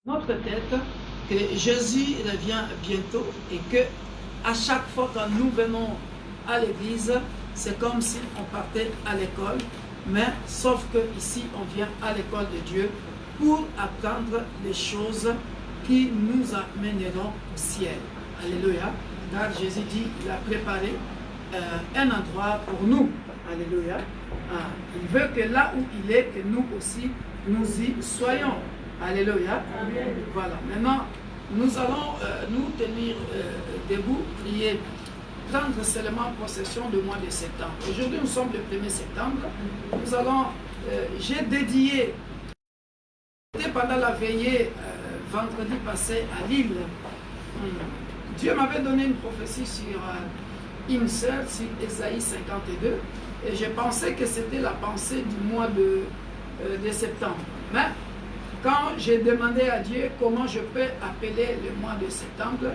notre tête que Jésus revient bientôt et que à chaque fois que nous venons à l'église, c'est comme si on partait à l'école, mais sauf que ici on vient à l'école de Dieu pour apprendre les choses qui nous amèneront au ciel. Alléluia. Car Jésus dit qu'il a préparé un endroit pour nous. Alléluia. Il veut que là où il est, que nous aussi, nous y soyons. Alléluia. Voilà. Maintenant, nous allons nous tenir debout, prier, prendre seulement possession du mois de septembre. Aujourd'hui, nous sommes le 1er septembre. Nous allons, j'ai dédié, pendant la veillée, vendredi passé à Lille, Dieu m'avait donné une prophétie sur une sœur, sur Ésaïe 52, et je pensais que c'était la pensée du mois de septembre. Mais quand j'ai demandé à Dieu comment je peux appeler le mois de septembre,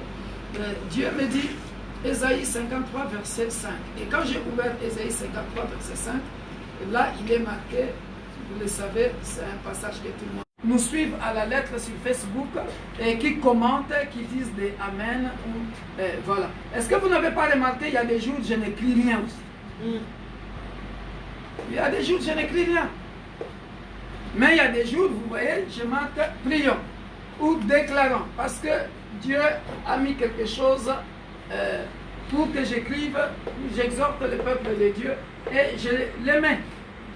Dieu me dit Ésaïe 53, verset 5. Et quand j'ai ouvert Ésaïe 53, verset 5, là il est marqué, vous le savez, c'est un passage que tout le monde nous suivent à la lettre sur Facebook et qui commentent, qui disent des Amen. Voilà. Est-ce que vous n'avez pas remarqué, il y a des jours où je n'écris rien aussi. Il y a des jours où je n'écris rien. Mais il y a des jours, vous voyez, je marque prions ou déclarons. Parce que Dieu a mis quelque chose pour que j'écrive, j'exhorte le peuple de Dieu et je les mets.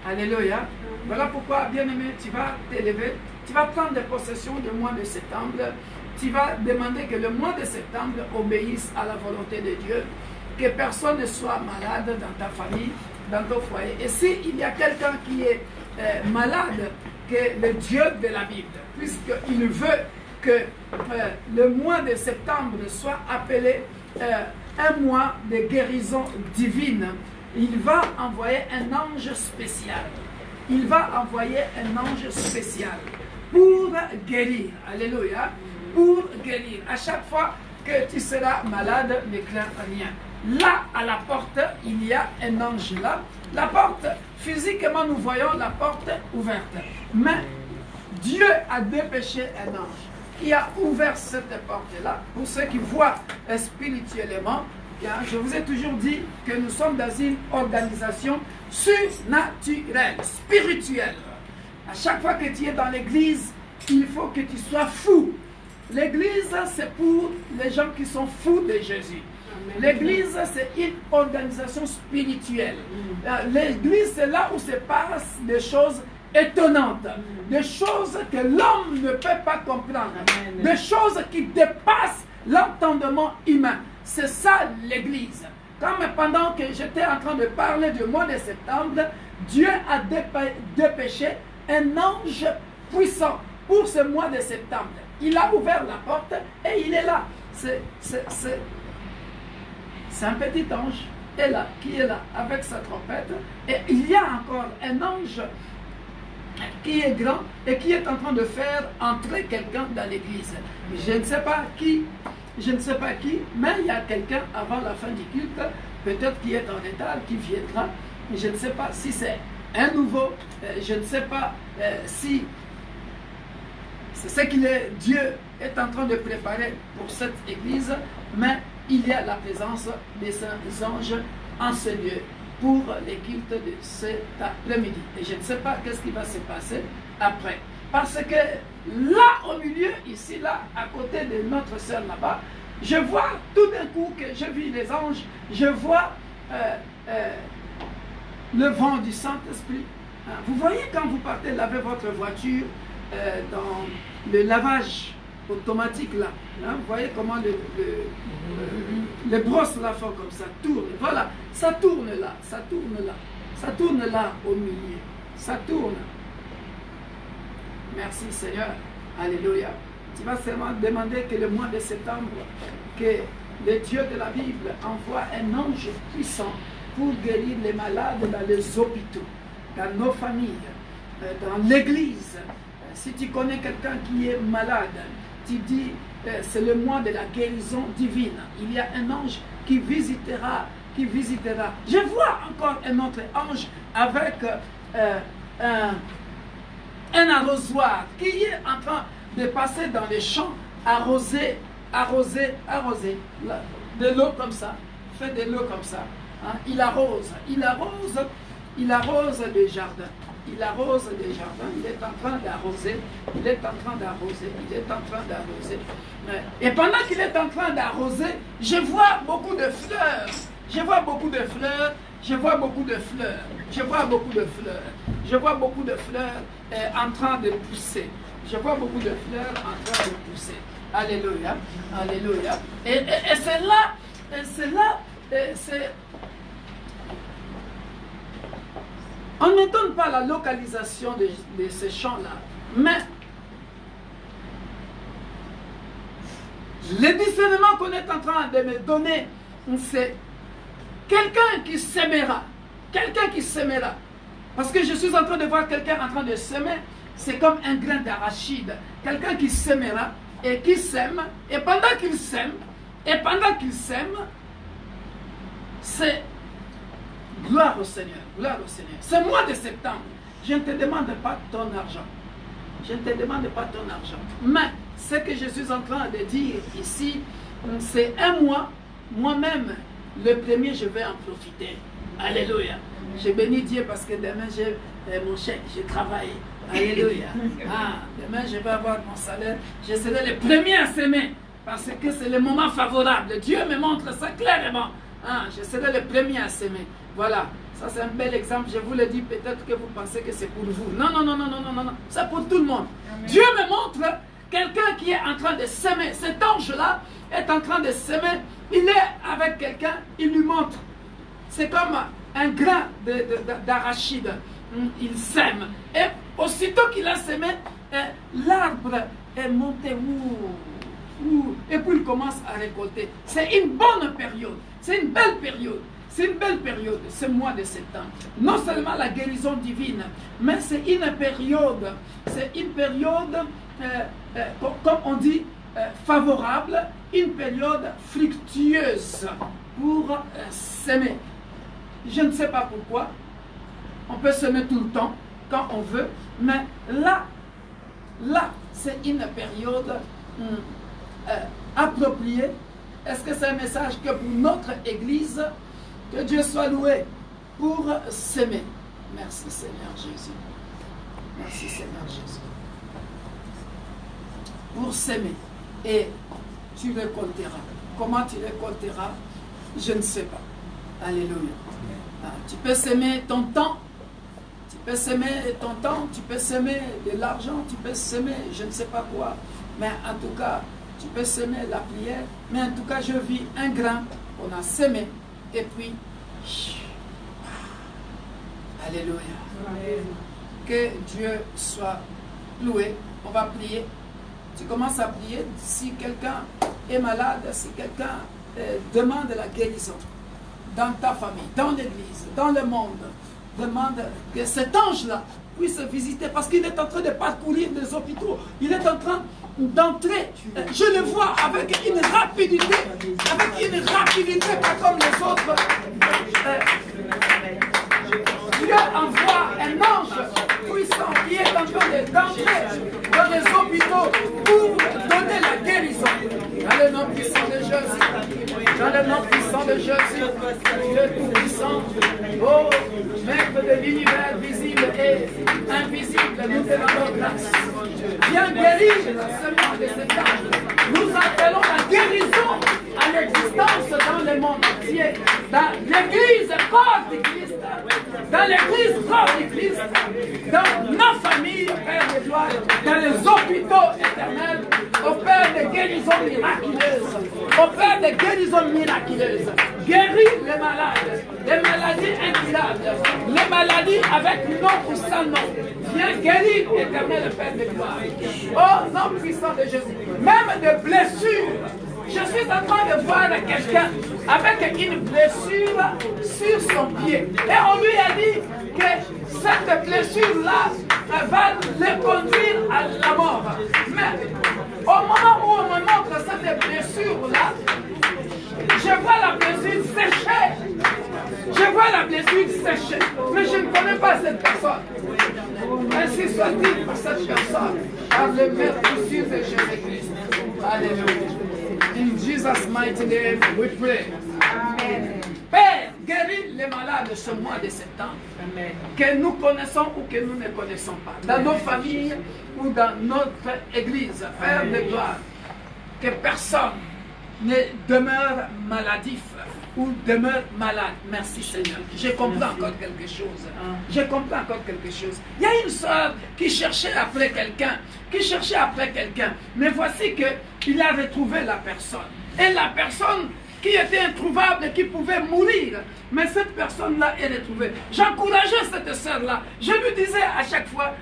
Alléluia. Voilà pourquoi, bien-aimé, tu vas t'élever, tu vas prendre possession du mois de septembre, tu vas demander que le mois de septembre obéisse à la volonté de Dieu, que personne ne soit malade dans ta famille, dans ton foyer. Et s'il y a quelqu'un qui est malade, que le Dieu de la Bible, puisqu'il veut que le mois de septembre soit appelé un mois de guérison divine, il va envoyer un ange spécial. Il va envoyer un ange spécial pour guérir. Alléluia. Pour guérir. À chaque fois que tu seras malade, ne crains rien. Là, à la porte, il y a un ange là. La porte, physiquement, nous voyons la porte ouverte. Mais Dieu a dépêché un ange qui a ouvert cette porte-là. Pour ceux qui voient spirituellement, je vous ai toujours dit que nous sommes dans une organisation surnaturelle, spirituelle. À chaque fois que tu es dans l'église, il faut que tu sois fou. L'église, c'est pour les gens qui sont fous de Jésus. L'église, c'est une organisation spirituelle. L'église, c'est là où se passent des choses étonnantes, des choses que l'homme ne peut pas comprendre, des choses qui dépassent l'entendement humain. C'est ça l'église. Comme pendant que j'étais en train de parler du mois de septembre, Dieu a dépêché un ange puissant pour ce mois de septembre. Il a ouvert la porte et il est là. C'est un petit ange qui est là avec sa trompette. Et il y a encore un ange qui est grand et qui est en train de faire entrer quelqu'un dans l'église. Je ne sais pas qui. Je ne sais pas qui, mais il y a quelqu'un avant la fin du culte, peut-être qui est en retard, qui viendra. Je ne sais pas si c'est un nouveau, je ne sais pas si c'est ce que Dieu est en train de préparer pour cette église, mais il y a la présence des saints anges en ce lieu pour les cultes de cet après-midi. Et je ne sais pas qu'est-ce qui va se passer après. Parce que là, au milieu, ici, là, à côté de notre sœur là-bas, je vois tout d'un coup que je vis les anges, je vois le vent du Saint-Esprit. Vous voyez quand vous partez laver votre voiture dans le lavage automatique là, hein, vous voyez comment les brosses là font comme ça, tournent. Voilà, ça tourne là, ça tourne là, ça tourne là au milieu, ça tourne. Merci Seigneur. Alléluia. Tu vas seulement demander que le mois de septembre, que le Dieu de la Bible envoie un ange puissant pour guérir les malades dans les hôpitaux, dans nos familles, dans l'église. Si tu connais quelqu'un qui est malade, tu dis c'est le mois de la guérison divine. Il y a un ange qui visitera. Je vois encore un autre ange avec un arrosoir qui est en train de passer dans les champs, arroser de l'eau comme ça, fait de l'eau comme ça. Hein? Il arrose les jardins. Il arrose les jardins. Il est en train d'arroser. Il est en train d'arroser. Et pendant qu'il est en train d'arroser, je vois beaucoup de fleurs. En train de pousser. Alléluia. Alléluia. Et c'est là. On ne donne pas la localisation de ces champs-là, mais le discernement qu'on est en train de me donner, c'est quelqu'un qui s'aimera. Parce que je suis en train de voir quelqu'un en train de semer, c'est comme un grain d'arachide. Quelqu'un qui s'aimera et qui sème, et pendant qu'il sème, c'est gloire au Seigneur. Ce mois de septembre, je ne te demande pas ton argent. Mais ce que je suis en train de dire ici, c'est un mois, moi-même, le premier, je vais en profiter. Alléluia. Je bénis Dieu parce que demain, j'ai mon chèque, je travaille. Alléluia. Demain, je vais avoir mon salaire. Je serai le premier à s'aimer parce que c'est le moment favorable. Dieu me montre ça clairement. Je serai le premier à s'aimer. Voilà. Ça, c'est un bel exemple. Je vous le dis, peut-être que vous pensez que c'est pour vous. Non. C'est pour tout le monde. Amen. Dieu me montre quelqu'un qui est en train de s'aimer. Cet ange-là est en train de s'aimer. Il est avec quelqu'un. Il lui montre. C'est comme un grain d'arachide. Il sème. Et aussitôt qu'il a sémé, l'arbre est monté. Et puis il commence à récolter. C'est une bonne période. C'est une belle période. Ce mois de septembre. Non seulement la guérison divine, mais c'est une période, comme on dit, favorable, une période fructueuse pour s'aimer. Je ne sais pas pourquoi. On peut s'aimer tout le temps, quand on veut, mais là, c'est une période appropriée. Est-ce que c'est un message que pour notre Église? Que Dieu soit loué pour s'aimer. Merci Seigneur Jésus. Pour s'aimer. Et tu récolteras. Comment tu récolteras? Je ne sais pas. Alléluia. Tu peux s'aimer ton temps. Tu peux s'aimer de l'argent. Tu peux s'aimer je ne sais pas quoi. Mais en tout cas, tu peux s'aimer la prière. Mais en tout cas, je vis un grain qu'on a sémé. Et puis, alléluia. Que Dieu soit loué. On va prier. Tu commences à prier. Si quelqu'un est malade, si quelqu'un demande la guérison dans ta famille, dans l'église, dans le monde, demande que cet ange-là puisse visiter parce qu'il est en train de parcourir des hôpitaux. Il est en train d'entrer, je le vois avec une rapidité pas comme les autres. Dieu envoie un ange puissant qui est en train d'entrer dans les hôpitaux pour donner la guérison. Dans le nom puissant de Jésus. Dieu tout-puissant. Oh, Maître de l'univers visible et invisible, nous te rendons grâce. Viens guérir seulement de cet âge. Nous appelons la guérison à l'existence dans le monde entier. Dans l'église corps de Christ. Dans l'église corps de Christ. Dans nos familles, Père de gloire. Dans les hôpitaux éternels. Opère des guérisons miraculeuses. Guéris les malades. Les maladies incurables. Les maladies avec nom ou sans nom. Viens guérir, éternel Père de gloire. Oh, nom puissant de Jésus. Même de blessures. Je suis en train de voir quelqu'un avec une blessure sur son pied. Et on lui a dit que cette blessure-là va le conduire à la mort. Mais au moment où on me montre cette blessure-là, je vois la blessure séchée. Mais je ne connais pas cette personne. Mais Ainsi soit-il pour cette personne, par le maître précieux de Jésus-Christ. Alléluia. In Jesus' mighty name we pray. Amen. Père, guéris les malades ce mois de septembre. Amen. Que nous connaissons ou que nous ne connaissons pas. Dans nos familles ou dans notre église. Père de gloire. Que personne ne demeure maladif ou demeure malade. Merci Seigneur. Je comprends encore quelque chose. Je comprends encore quelque chose. Il y a une soeur qui cherchait après quelqu'un. Mais voici qu'il a retrouvé la personne. Et la personne qui était introuvable, qui pouvait mourir. Mais cette personne-là est retrouvée. J'encourageais cette soeur-là. Je lui disais à chaque fois,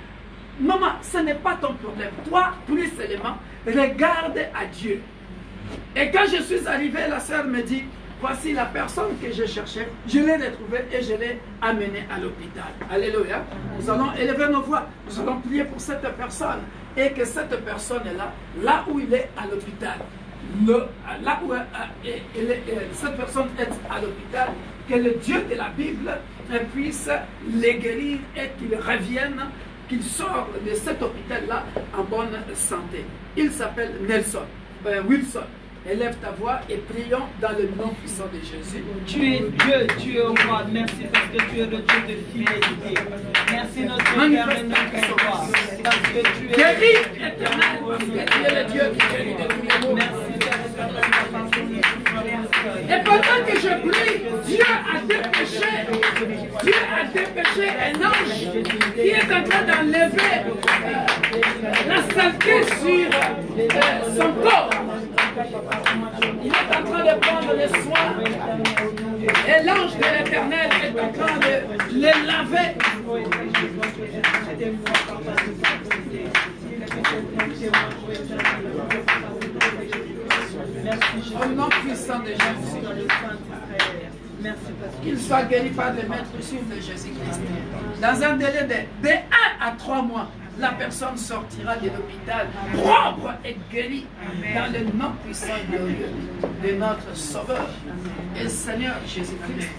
maman, ce n'est pas ton problème. Toi, plus seulement, regarde à Dieu. Et quand je suis arrivé, la sœur me dit, voici la personne que je cherchais, je l'ai retrouvée et je l'ai amenée à l'hôpital. Alléluia. Nous allons élever nos voix, nous allons prier pour cette personne. Et que cette personne-là, là où il est à l'hôpital, là où cette personne est à l'hôpital, que le Dieu de la Bible puisse les guérir et qu'il revienne, qu'il sorte de cet hôpital-là en bonne santé. Il s'appelle Wilson. Élève ta voix et prions dans le nom puissant de Jésus. Tu es Dieu, tu es roi. Merci parce que tu es le Dieu de fidélité. Merci notre Père et notre roi. Parce que tu es guéri éternel, parce que tu es le Dieu qui guérit de tous les maux. Et pendant que je prie, Dieu a dépêché un ange qui est en train d'enlever la saleté sur son corps. Il est en train de prendre les soins et l'ange de l'Éternel est en train de les laver. Au nom puissant de Jésus, qu'il soit guéri par le maître de Jésus-Christ. Dans un délai de 1 à 3 mois, la personne sortira de l'hôpital propre et guérie dans le nom puissant de notre Sauveur et Seigneur Jésus-Christ.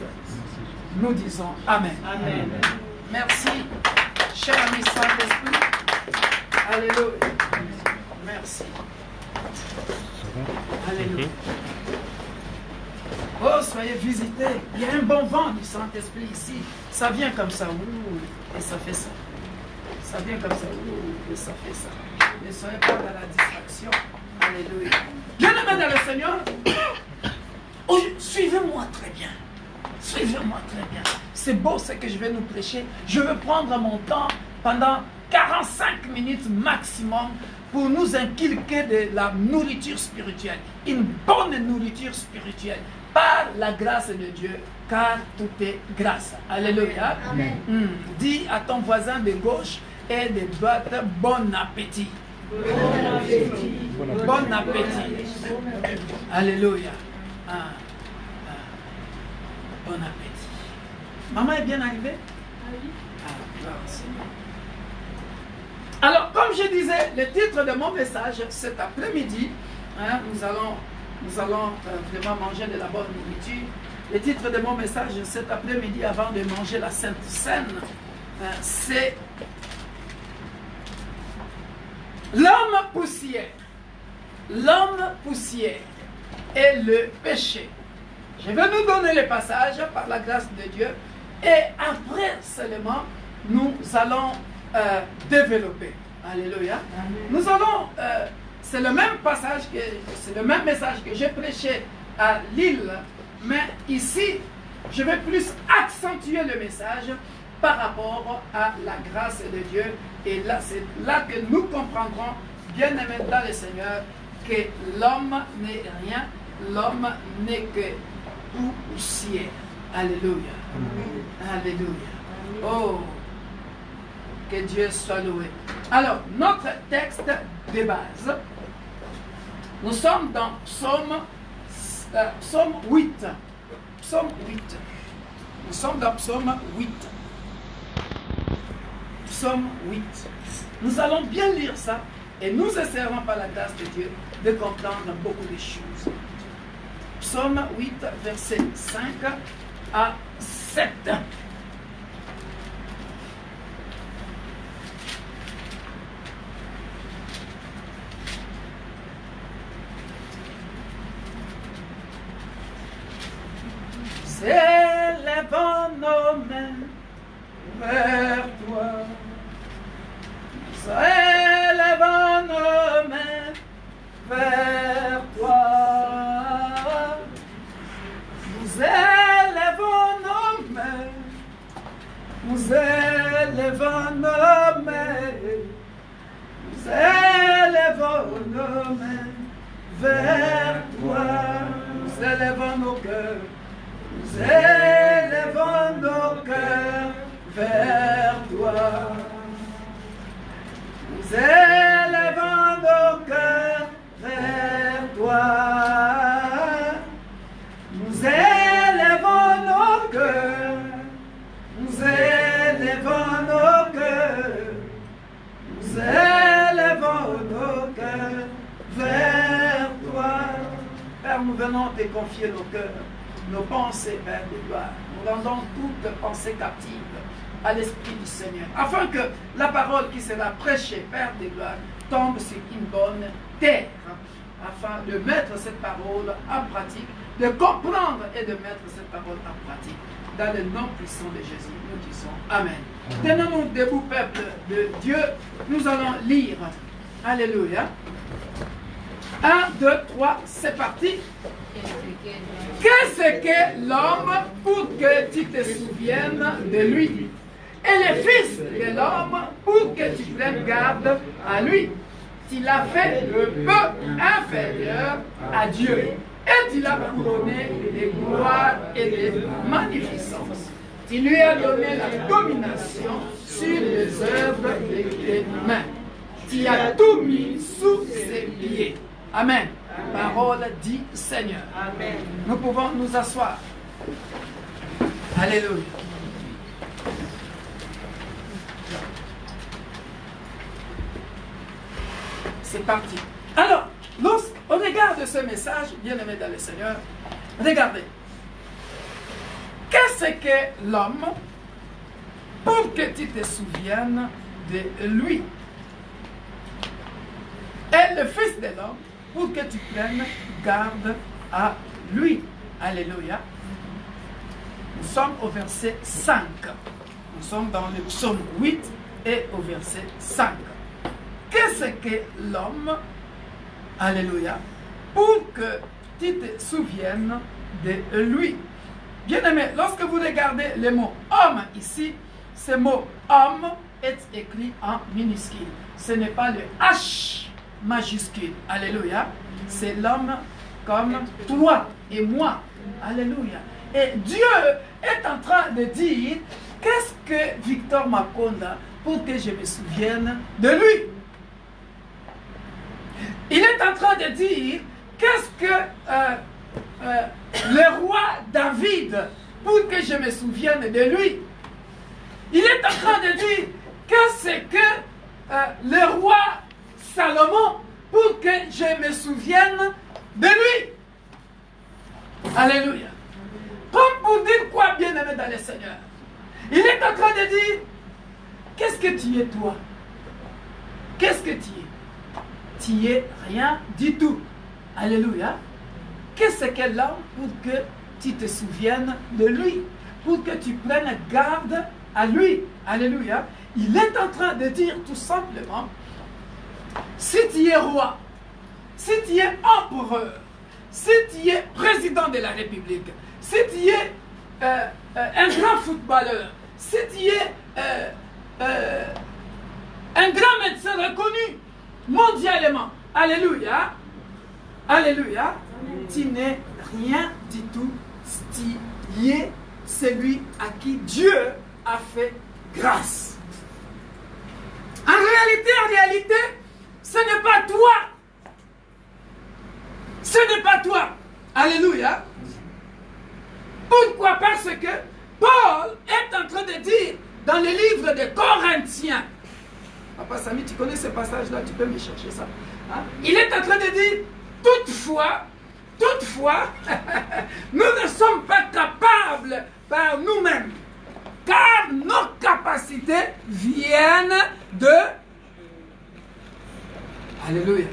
Nous disons Amen. Amen. Merci, cher ami Saint-Esprit. Alléluia. Merci. Alléluia. Oh, soyez visités. Il y a un bon vent du Saint-Esprit ici. Ça vient comme ça. Et ça fait ça. Ça vient comme ça. Et ça fait ça. Ne soyez pas dans la distraction. Alléluia. Bien-aimés dans le Seigneur, suivez-moi très bien. Suivez-moi très bien. C'est beau ce que je vais nous prêcher. Je vais prendre mon temps pendant 45 minutes maximum pour nous inculquer de la nourriture spirituelle. Une bonne nourriture spirituelle. Par la grâce de Dieu, car tout est grâce. Alléluia. Amen. Dis à ton voisin de gauche et de droite, bon appétit. Bon appétit. Bon appétit. Alléluia. Bon appétit. Maman est bien arrivée? Gloire au Seigneur. Alors, comme je disais, le titre de mon message cet après-midi, nous allons vraiment manger de la bonne nourriture. Le titre de mon message cet après-midi, avant de manger la Sainte Seine, c'est l'homme poussière. L'homme poussière et le péché. Je vais nous donner le passage par la grâce de Dieu et après seulement, nous allons développer. Alléluia. Amen. Nous allons... c'est le même passage, c'est le même message que j'ai prêché à Lille, mais ici, je vais plus accentuer le message par rapport à la grâce de Dieu. Et là, c'est là que nous comprendrons, bien aimé dans le Seigneur, que l'homme n'est rien, l'homme n'est que poussière. Alléluia. Alléluia. Oh, que Dieu soit loué. Alors, notre texte de base, nous sommes dans Psaume 8. Psaume 8. Nous sommes dans Psaume 8. Psaume 8. Nous allons bien lire ça et nous essaierons par la grâce de Dieu de comprendre beaucoup de choses. Psaume 8, verset 5 à 7. mains vers toi. Nous élevons nos mains vers toi. Nous élevons nos mains. Nous élevons nos mains. Nous élevons nos mains vers toi. Nous élevons nos cœurs. Nous élevons nos cœurs vers toi. Nous élevons nos cœurs vers toi. Nous élevons nos cœurs. Nous élevons nos cœurs. Nous élevons nos cœurs vers toi. Père, nous venons te confier nos cœurs, nos pensées, Père de gloire. Nous rendons toutes pensées captives à l'Esprit du Seigneur, afin que la parole qui sera prêchée, Père de gloire, tombe sur une bonne terre, afin de mettre cette parole en pratique, de comprendre et de mettre cette parole en pratique. Dans le nom puissant de Jésus, nous disons Amen. Tenons-nous debout, peuple de Dieu. Nous allons lire. Alléluia. 1, 2, 3, c'est parti. Qu'est-ce que l'homme pour que tu te souviennes de lui? Et le Fils de l'homme pour que tu prennes garde à lui. Tu l'as fait un peu inférieur à Dieu. Et tu l'as couronné de gloire et de magnificence. Tu lui as donné la domination sur les œuvres de tes mains. Tu as tout mis sous ses pieds. Amen. Parole dit Seigneur. Amen. Nous pouvons nous asseoir. Alléluia. C'est parti. Alors, lorsqu'on regarde ce message, bien-aimé dans le Seigneur, regardez. Qu'est-ce que l'homme pour que tu te souviennes de lui? Et le Fils de l'homme pour que tu prennes garde à lui. Alléluia. Nous sommes au verset 5. Nous sommes dans le psaume 8 et au verset 5. Qu'est-ce que l'homme, alléluia, pour que tu te souviennes de lui? Bien-aimé, lorsque vous regardez le mot homme ici, ce mot homme est écrit en minuscule. Ce n'est pas le H majuscule. Alléluia. C'est l'homme comme toi et moi. Alléluia. Et Dieu est en train de dire, qu'est-ce que Victor Makonda pour que je me souvienne de lui? Il est en train de dire, qu'est-ce que le roi David, pour que je me souvienne de lui? Il est en train de dire, qu'est-ce que le roi Salomon, pour que je me souvienne de lui? Alléluia. Comme pour dire quoi, bien-aimé dans le Seigneur? Il est en train de dire, qu'est-ce que tu es toi? Qu'est-ce que tu es? Tu es rien du tout. Alléluia. Qu'est-ce que l'homme pour que tu te souviennes de lui? Pour que tu prennes garde à lui. Alléluia. Il est en train de dire tout simplement, si tu es roi, si tu es empereur, si tu es président de la République, si tu es un grand footballeur, si tu es un grand médecin reconnu mondialement, alléluia, alléluia, tu n'es rien du tout, tu es celui à qui Dieu a fait grâce. En réalité, ce n'est pas toi. Ce n'est pas toi. Alléluia. Pourquoi? Parce que Paul est en train de dire dans le livre de Corinthiens. Papa Samy, tu connais ce passage-là, tu peux me chercher ça. Hein? Il est en train de dire, toutefois, nous ne sommes pas capables par nous-mêmes, car nos capacités viennent de... Alléluia.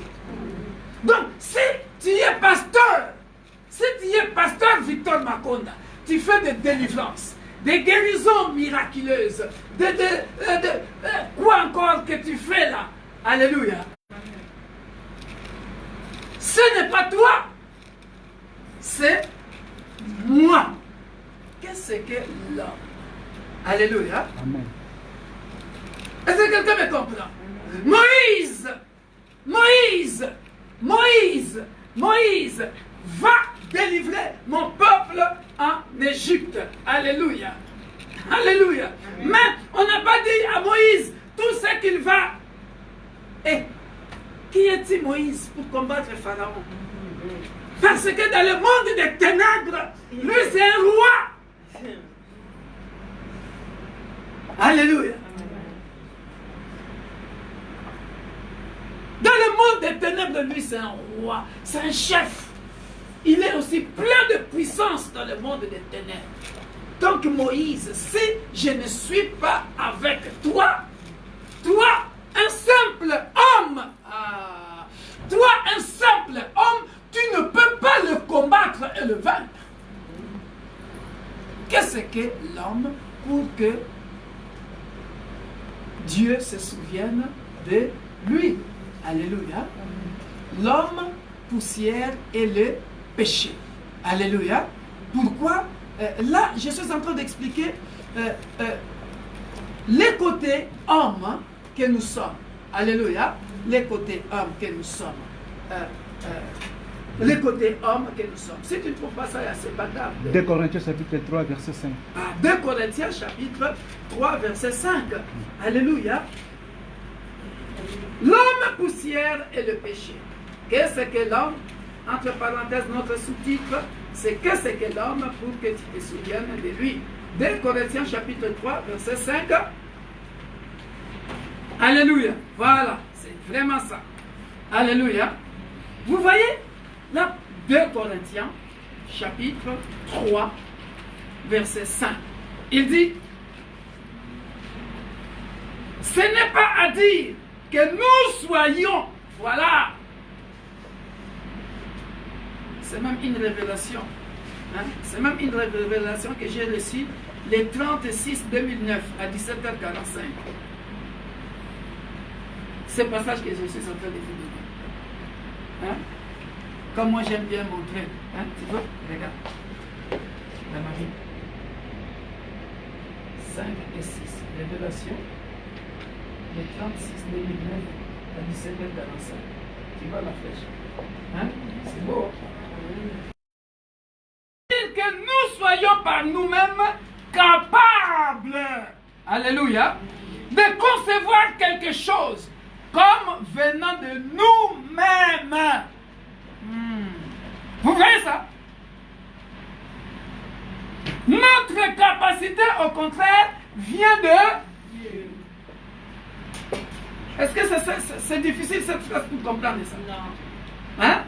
Donc, si tu es pasteur Victor Makonda, tu fais des délivrances, des guérisons miraculeuses, quoi encore que tu fais là? Alléluia. Ce n'est pas toi, c'est moi. Qu'est-ce que l'homme? Alléluia. Amen. Est-ce que quelqu'un me comprend? Moïse, Moïse, Moïse, Moïse va délivrer mon peuple en Égypte. Alléluia. Alléluia. Mais on n'a pas dit à Moïse tout ce qu'il va. Et qui est-il Moïse pour combattre le Pharaon? Parce que dans le monde des ténèbres, lui c'est un roi. Alléluia. Dans le monde des ténèbres, lui c'est un roi, c'est un chef. Il est aussi plein de puissance dans le monde des ténèbres. Donc Moïse, si je ne suis pas avec toi, toi, un simple homme, toi, un simple homme, tu ne peux pas le combattre et le vaincre. Qu'est-ce que l'homme pour que Dieu se souvienne de lui? Alléluia. L'homme, poussière et le péché. Alléluia. Pourquoi? Là, je suis en train d'expliquer les côtés hommes que nous sommes. Alléluia. Les côtés hommes que nous sommes. Les côtés hommes que nous sommes. Si tu ne trouves pas ça, c'est pas grave. 2 Corinthiens chapitre 3, verset 5. 2 Corinthiens chapitre 3, verset 5. Alléluia. L'homme poussière et le péché. Qu'est-ce que l'homme? Entre parenthèses, notre sous-titre, c'est qu'est-ce que l'homme pour que tu te souviennes de lui. 2 Corinthiens chapitre 3, verset 5. Alléluia. Voilà, c'est vraiment ça. Alléluia. Vous voyez, là, 2 Corinthiens chapitre 3, verset 5. Il dit, ce n'est pas à dire que nous soyons, voilà. C'est même une révélation. Hein? C'est même une révélation que j'ai reçue le 36-2009 à 17h45. Ce passage que je suis en train de vous donner. Hein? Comme moi j'aime bien montrer. Hein? Tu vois? Regarde. Dans ma vie. 5 et 6. Révélation. Le 36-2009 à 17h45. Tu vois la flèche? Hein? C'est beau. Que nous soyons par nous-mêmes capables, alléluia, de concevoir quelque chose comme venant de nous-mêmes. Vous voyez ça? Notre capacité, au contraire, vient de Dieu. Est-ce que c'est difficile cette phrase pour comprendre ça? Non. Hein?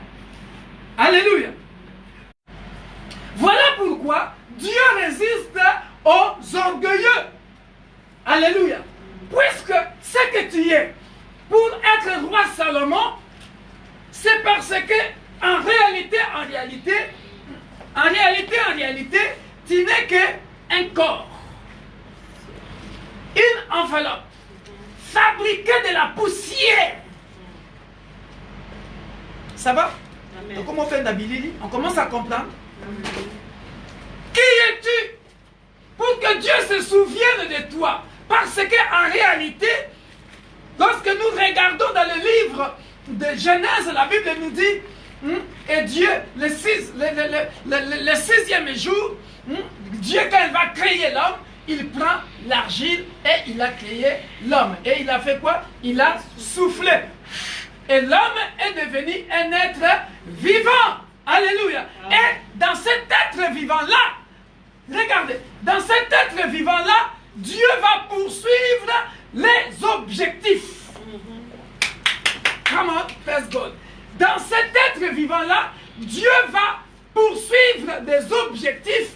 Alléluia. Voilà pourquoi Dieu résiste aux orgueilleux. Alléluia. Puisque ce que tu es pour être roi Salomon, c'est parce que en réalité, tu n'es qu'un corps, une enveloppe, fabriquée de la poussière. Ça va? Amen. Donc, comment on fait d'Abilili? On commence à comprendre. Amen. Qui es-tu pour que Dieu se souvienne de toi? Parce qu'en réalité, lorsque nous regardons dans le livre de Genèse, la Bible nous dit, et Dieu, le sixième jour, Dieu, quand il va créer l'homme, il prend l'argile et il a créé l'homme. Et il a fait quoi? Il a soufflé. Et l'homme est devenu un être vivant. Alléluia. Et dans cet être vivant-là, regardez, dans cet être vivant-là, Dieu va poursuivre les objectifs. Come on, praise God. Dans cet être vivant-là, Dieu va poursuivre des objectifs.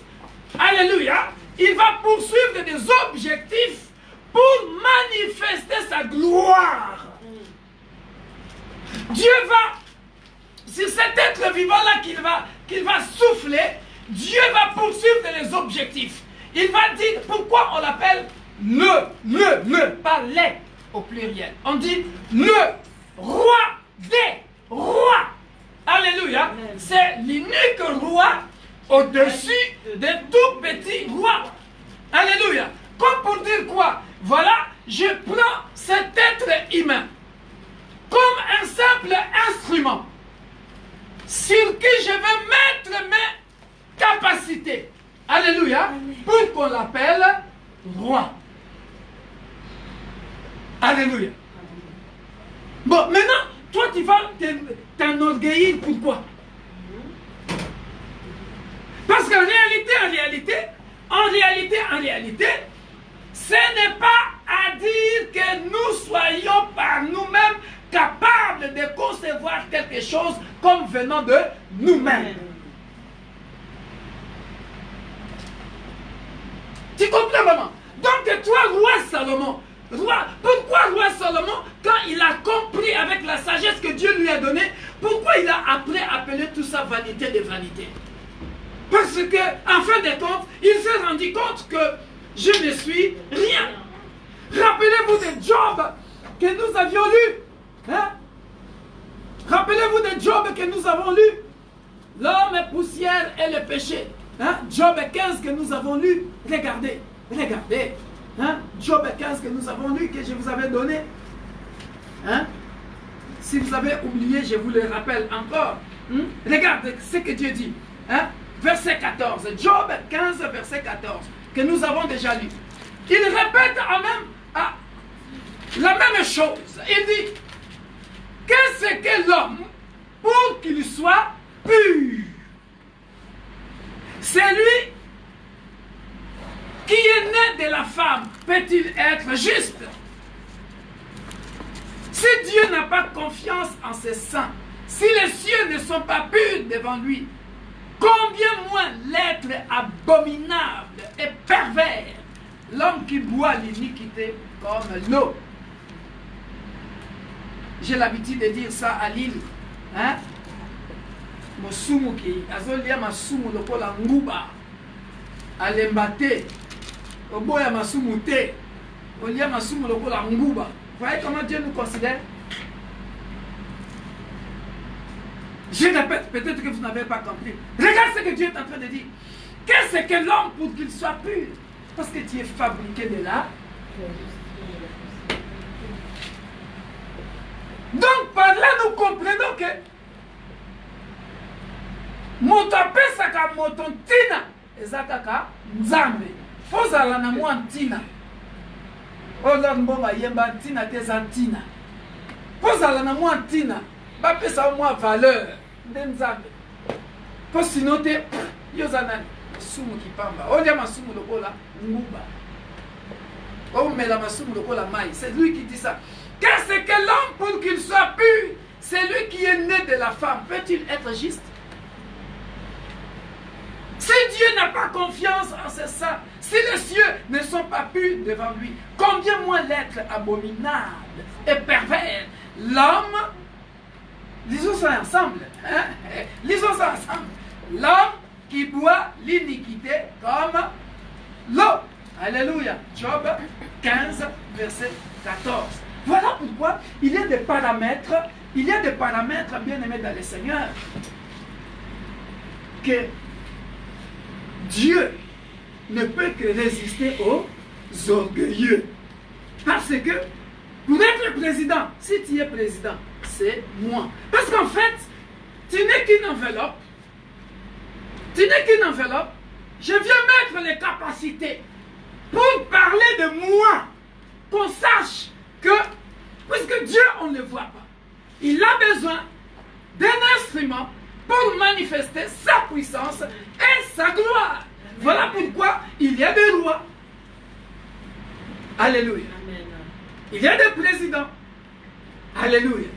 Alléluia. Il va poursuivre des objectifs pour manifester sa gloire. Dieu va, sur cet être vivant-là qu'il va souffler, Dieu va poursuivre les objectifs. il va dire pourquoi on l'appelle ne, pas les au pluriel. On dit le roi des rois. Alléluia. C'est l'unique roi au-dessus de tout petit roi. Alléluia. Comme pour dire quoi? Voilà, je prends cet être humain comme un simple instrument sur qui je vais mettre mes capacités. Alléluia. Pour qu'on l'appelle roi. Alléluia. Bon, maintenant, toi tu vas t'enorgueillir. Pourquoi? Parce qu'en réalité, ce n'est pas à dire que nous soyons par nous-mêmes capables de concevoir quelque chose comme venant de nous-mêmes. Tu comprends, maman? Donc toi, roi Salomon, pourquoi roi Salomon, quand il a compris avec la sagesse que Dieu lui a donnée, pourquoi il a après appelé tout ça vanité de vanité? Parce que, en fin de compte, il s'est rendu compte que je ne suis rien. Rappelez-vous de Job que nous avions lu. Hein? Rappelez-vous de Job que nous avons lu. L'homme est poussière et le péché. Hein? Job 15 que nous avons lu. Regardez. Hein? Job 15 que nous avons lu, que je vous avais donné. Hein? Si vous avez oublié, je vous le rappelle encore. Regardez ce que Dieu dit. Hein? Verset 14. Job 15, verset 14. Que nous avons déjà lu. Il répète la même chose. Il dit, qu'est-ce que l'homme pour qu'il soit pur? C'est lui qui est né de la femme. Peut-il être juste? Si Dieu n'a pas confiance en ses saints, si les cieux ne sont pas purs devant lui, combien moins l'être abominable et pervers, l'homme qui boit l'iniquité comme l'eau. J'ai l'habitude de dire ça à Lille. Hein? Mosumu ki azolia masumu lokola nguba alembate oboya masumu te olia masumu lokola nguba. Vous voyez comment Dieu nous considère? Je répète, peut-être que vous n'avez pas compris. Regarde ce que Dieu est en train de dire. Qu'est-ce que l'homme pour qu'il soit pur? Parce que tu es fabriqué de là. Donc par là nous comprenons que moto apesaka moto ntina ezakaka nzambe. Fozala na mwa ntina. Ola mbonga yemba ntina teza ntina. Fozala na mwa ntina. Bapesa mwa valeur. Nzambe. Po sinon te yozana sumu kipamba. Olia masumu lokola nguba. Omela masumu lokola mai. C'est lui qui dit ça. Qu'est-ce que l'homme pour qu'il soit pur? C'est lui qui est né de la femme. Peut-il être juste? Si Dieu n'a pas confiance en ses saints, si les cieux ne sont pas purs devant lui, combien moins l'être abominable et pervers, l'homme, lisons ça ensemble, hein? Lisons ça ensemble, l'homme qui boit l'iniquité comme l'eau. Alléluia. Job 15, verset 14. Voilà pourquoi il y a des paramètres, bien aimés dans le Seigneur, que Dieu ne peut que résister aux orgueilleux. Parce que pour être président, si tu es président, c'est moi. Parce qu'en fait, tu n'es qu'une enveloppe. Je viens mettre les capacités pour parler de moi. Qu'on sache que, puisque Dieu, on ne le voit pas, il a besoin d'un instrument pour manifester sa puissance et sa gloire. Voilà pourquoi il y a des rois. Alléluia. Amen. Il y a des présidents. Alléluia.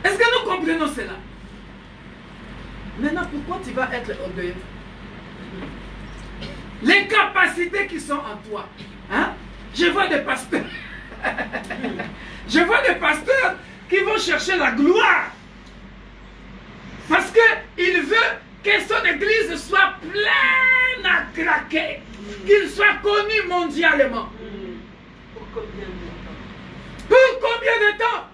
Est-ce que nous comprenons cela? Maintenant, pourquoi tu vas être orgueilleux? Les capacités qui sont en toi. Hein? Je vois des pasteurs. Je vois des pasteurs qui vont chercher la gloire. Parce qu'il veut que son église soit pleine à craquer, qu'il soit connu mondialement. Pour combien de temps? Pour combien de temps?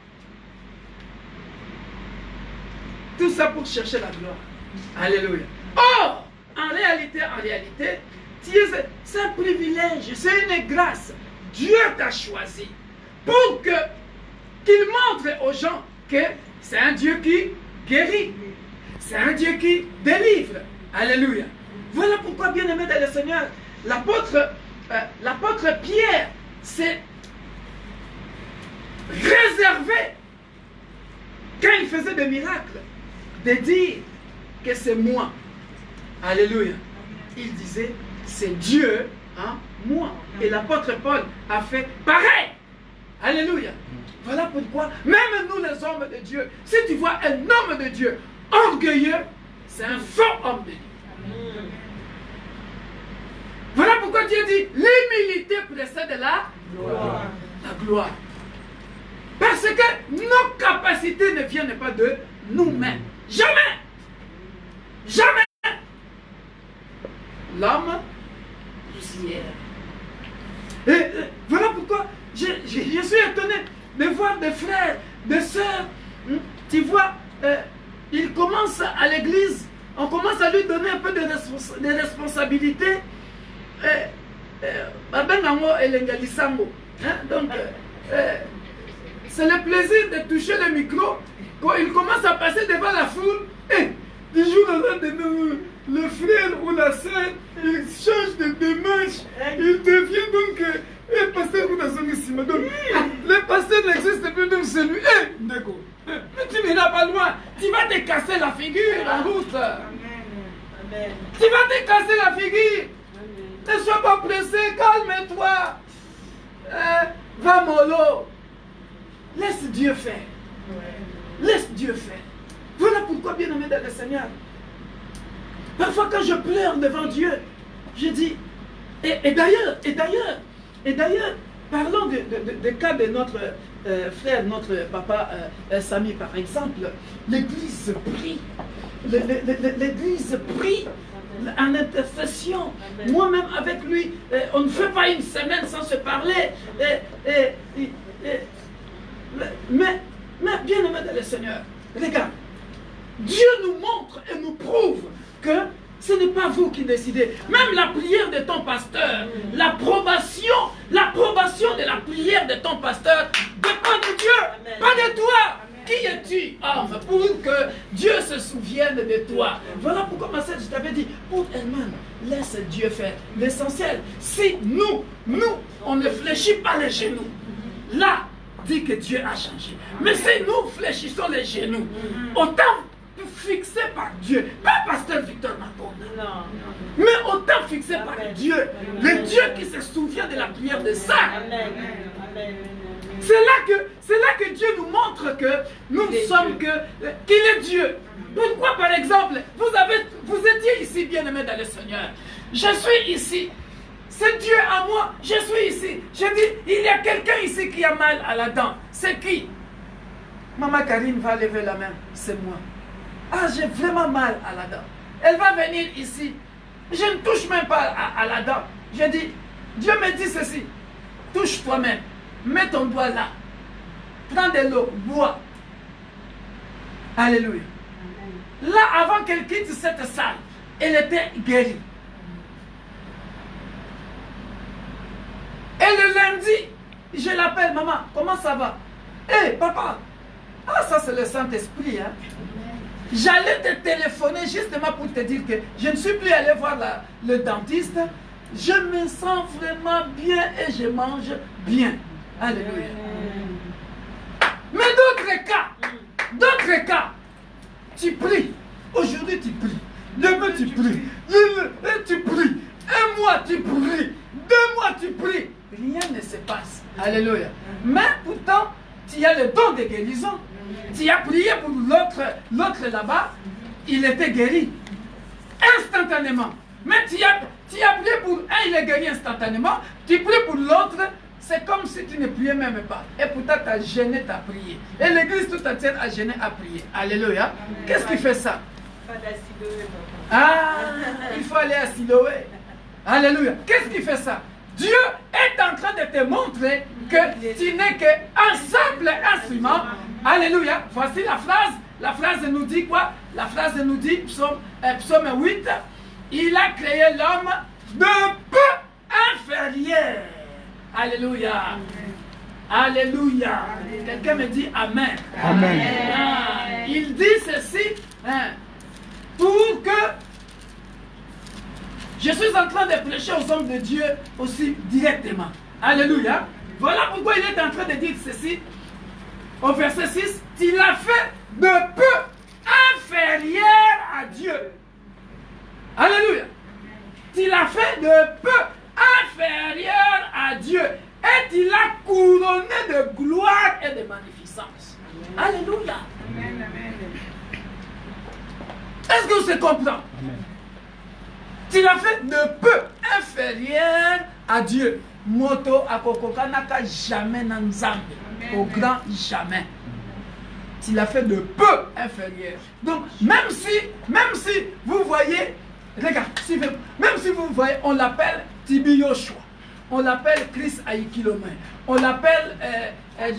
Tout ça pour chercher la gloire. Alléluia. Or, en réalité, c'est un privilège, c'est une grâce. Dieu t'a choisi pour qu'il montre aux gens que c'est un Dieu qui guérit. C'est un Dieu qui délivre. Alléluia. Voilà pourquoi, bien-aimé dans le Seigneur, l'apôtre Pierre s'est réservé, quand il faisait des miracles, de dire que c'est moi. Alléluia. Il disait, c'est Dieu, hein, moi. Et l'apôtre Paul a fait pareil. Alléluia. Voilà pourquoi, même nous les hommes de Dieu, si tu vois un homme de Dieu orgueilleux, c'est un faux homme de Dieu. Voilà pourquoi Dieu dit, l'humilité précède la gloire. La gloire. Parce que nos capacités ne viennent pas de nous-mêmes. Jamais. Jamais. L'homme poussière. Et voilà pourquoi je suis étonné de voir des frères, des sœurs. Tu vois, ils commencent à l'église, on commence à lui donner un peu de responsabilité. Donc, c'est le plaisir de toucher le micro. Quand il commence à passer devant la foule, du jour au lendemain, le frère ou la sœur, il change de démarche, il devient donc pasteur ou dans son ici. Donc, le pasteur n'existe plus, donc c'est lui. D'accord. Mais tu n'iras pas loin, tu vas te casser la figure en route. Amen. Tu vas te casser la figure. Ne sois pas pressé, calme-toi. Va mollo. Laisse Dieu faire. Laisse Dieu faire. Voilà pourquoi, bien-aimé dans le Seigneur, parfois quand je pleure devant Dieu, je dis, et d'ailleurs, parlons du cas de notre frère, notre papa Samy par exemple. L'église prie. L'église prie en intercession. Moi-même avec lui, on ne fait pas une semaine sans se parler. Mais bien-aimé dans le Seigneur, regarde, Dieu nous montre et nous prouve que ce n'est pas vous qui décidez. Même la prière de ton pasteur, l'approbation de la prière de ton pasteur dépend de Dieu, pas de toi. Qui es-tu, homme, pour que Dieu se souvienne de toi? Voilà pourquoi, ma sœur, je t'avais dit, pour elle-même, laisse Dieu faire. L'essentiel, si nous, on ne fléchit pas les genoux, là, dit que Dieu a changé. Mais si nous fléchissons les genoux, autant fixé par Dieu, pas pasteur Victor Makonda, mais autant fixé par Dieu, le Dieu qui se souvient de la prière de ça. C'est là que Dieu nous montre que nous sommes qu'il est Dieu. Pourquoi, par exemple, vous étiez ici, bien-aimés dans le Seigneur. Je suis ici. C'est Dieu à moi. Je suis ici. Je dis, il y a quelqu'un ici qui a mal à la dent. C'est qui? Maman Karine va lever la main. C'est moi. Ah, j'ai vraiment mal à la dent. Elle va venir ici. Je ne touche même pas à la dent. Je dis, Dieu me dit ceci. Touche toi-même. Mets ton doigt là. Prends de l'eau. Bois. Alléluia. Là, avant qu'elle quitte cette salle, elle était guérie. Et le lundi, je l'appelle, maman, comment ça va? Hé, papa. Ah, ça c'est le Saint-Esprit, hein. J'allais te téléphoner justement pour te dire que je ne suis plus allé voir le dentiste. Je me sens vraiment bien et je mange bien. Alléluia. Mais d'autres cas, tu pries. Aujourd'hui tu pries. Demain tu pries. Tu pries. Un mois tu pries. 2 mois tu pries. Rien ne se passe. Alléluia. Mais pourtant, tu as le don de guérison. Tu as prié pour l'autre là-bas, il était guéri instantanément. Mais tu as prié pour un, il est guéri instantanément. Tu pries pour l'autre, c'est comme si tu ne priais même pas. Et pourtant, tu as gêné ta prière. Et l'église tout entière a gêné à prier. Alléluia. Qu'est-ce qui fait ça? Pas d'Asiloé. Ah, il faut aller à Siloé. Alléluia. Qu'est-ce qui fait ça? Dieu est en train de te montrer que tu n'es qu'un simple instrument. Alléluia. Voici la phrase. La phrase nous dit quoi? La phrase nous dit, psaume 8, il a créé l'homme de peu inférieur. Alléluia. Alléluia. Quelqu'un me dit Amen. Amen. Il dit ceci pour que je suis en train de prêcher aux hommes de Dieu aussi directement. Alléluia. Voilà pourquoi il est en train de dire ceci au verset 6. Il a fait de peu inférieur à Dieu. Alléluia. Il a fait de peu inférieur à Dieu. Et il a couronné de gloire et de magnificence. Alléluia. Est-ce que vous se comprenez? Il a fait de peu inférieur à Dieu. Moto akokoka naka jamais nanzambe. Au grand jamais. Il a fait de peu inférieur. Donc, même si vous voyez, regarde, même si vous voyez, on l'appelle Tibi Yoshua, on l'appelle Chris Aikilome, on l'appelle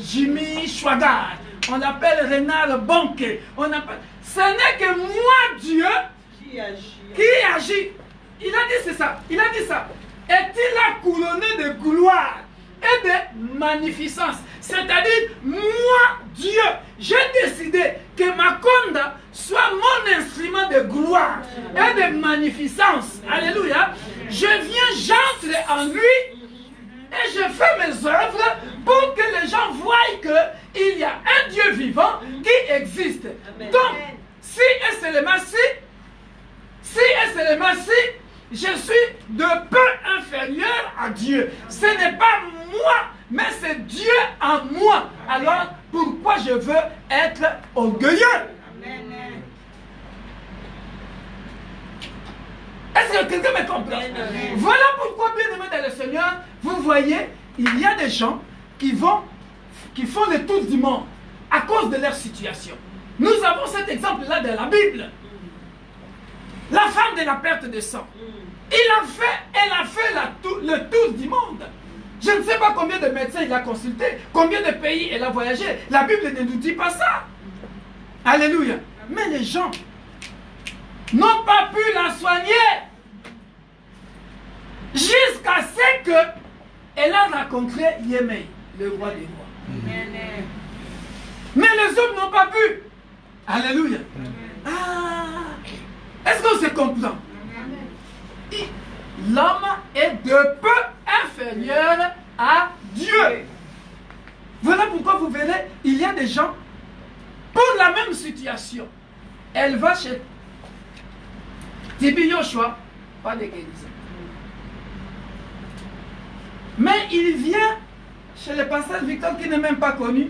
Jimmy Schwagar, on l'appelle Renard Bonke, ce n'est que moi, Dieu, qui agit. Il a dit c'est ça, il a dit ça. Et il a couronné de gloire et de magnificence. C'est-à-dire, moi, Dieu, j'ai décidé que Makonda soit mon instrument de gloire et de magnificence. Alléluia. Je viens, j'entre en lui et je fais mes œuvres pour que les gens voient qu'il y a un Dieu vivant qui existe. Amen. Donc, si et seulement si je suis de peu inférieur à Dieu. Ce n'est pas moi, mais c'est Dieu en moi. Alors, pourquoi je veux être orgueilleux? Amen. Est-ce que quelqu'un me comprend? Amen. Voilà pourquoi, bien-aimés dans le Seigneur, vous voyez, il y a des gens qui font le tour du monde à cause de leur situation. Nous avons cet exemple-là dans la Bible. La femme de la perte de sang. Elle a fait le tour du monde. Je ne sais pas combien de médecins il a consulté, combien de pays elle a voyagé. La Bible ne nous dit pas ça. Alléluia. Mais les gens n'ont pas pu la soigner jusqu'à ce qu'elle a rencontré Yémei, le roi des rois. Mais les hommes n'ont pas pu. Alléluia. Est-ce qu'on se comprend? L'homme est de peu inférieur à Dieu. Voilà pourquoi vous verrez, il y a des gens, pour la même situation, elle va chez Tibi Yoshua, pas de guérison. Mais il vient chez le pasteur Victor qui n'est même pas connu.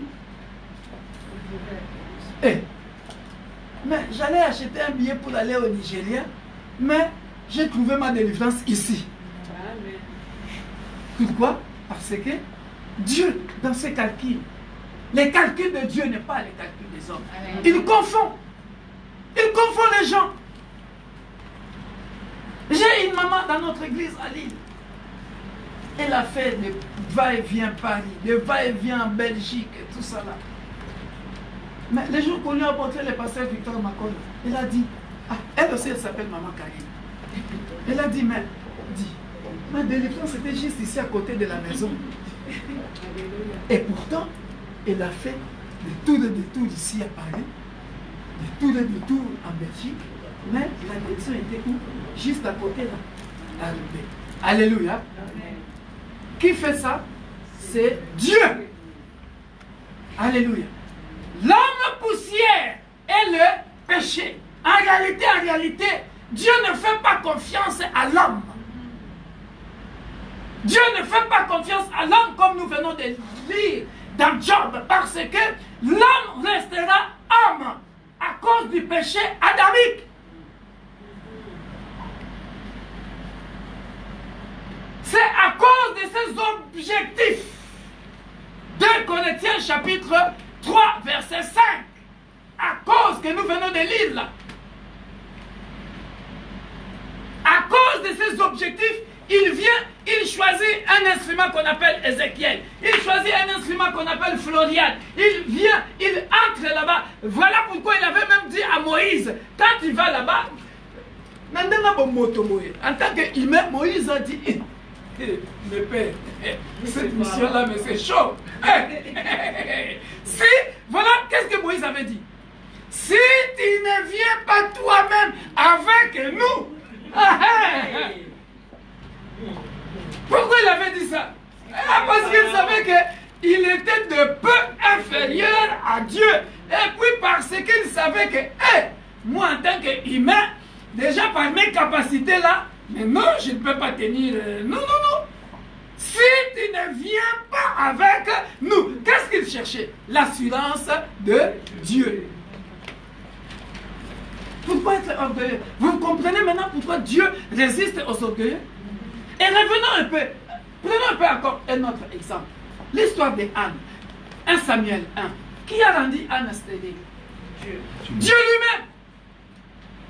Mais j'allais acheter un billet pour aller au Nigeria, mais j'ai trouvé ma délivrance ici. Amen. Pourquoi? Parce que Dieu, dans ses calculs, les calculs de Dieu n'est pas les calculs des hommes. Amen. Il confond les gens. J'ai une maman dans notre église à Lille. Elle a fait des va-et-vient Paris, des va-et-vient en Belgique, et tout ça là. Mais les jours qu'on lui a montré le pasteur Victor Macron, il a dit, elle aussi elle s'appelle Maman Karine. Elle a dit, mais ma délivrance était juste ici à côté de la maison. Et pourtant, elle a fait des tours ici à Paris, des tours en Belgique, mais la guérison était où? Juste à côté là. Alléluia. Amen. Qui fait ça? C'est Dieu. Alléluia. L'homme poussière est le péché. En réalité, Dieu ne fait pas confiance à l'homme. Dieu ne fait pas confiance à l'homme comme nous venons de lire dans Job, parce que l'homme restera homme à cause du péché adamique. C'est à cause de ces objectifs. 2 Corinthiens chapitre 3 verset 5. À cause que nous venons de lire là. À cause de ces objectifs il vient, il choisit un instrument qu'on appelle Ézéchiel. Il choisit un instrument qu'on appelle Florian. Il vient, il entre là-bas. Voilà pourquoi il avait même dit à Moïse, quand il va là-bas, en tant qu'humain, Moïse a dit, mais père, cette mission-là, mais c'est chaud. Si, voilà, qu'est-ce que Moïse avait dit? Si tu ne viens pas toi-même avec nous, pourquoi il avait dit ça? Parce qu'il savait qu'il était de peu inférieur à Dieu. Et puis parce qu'il savait que, moi en tant qu'humain, déjà par mes capacités là, mais non, je ne peux pas tenir. Non, non, non. Si tu ne viens pas avec nous, qu'est-ce qu'il cherchait? L'assurance de Dieu. Pourquoi être orgueilleux? Vous comprenez maintenant pourquoi Dieu résiste aux orgueilleux? Et revenons un peu. Prenons un peu encore un autre exemple. L'histoire de Anne. 1 Samuel 1. Qui a rendu Anne stérile? Dieu. Dieu lui-même.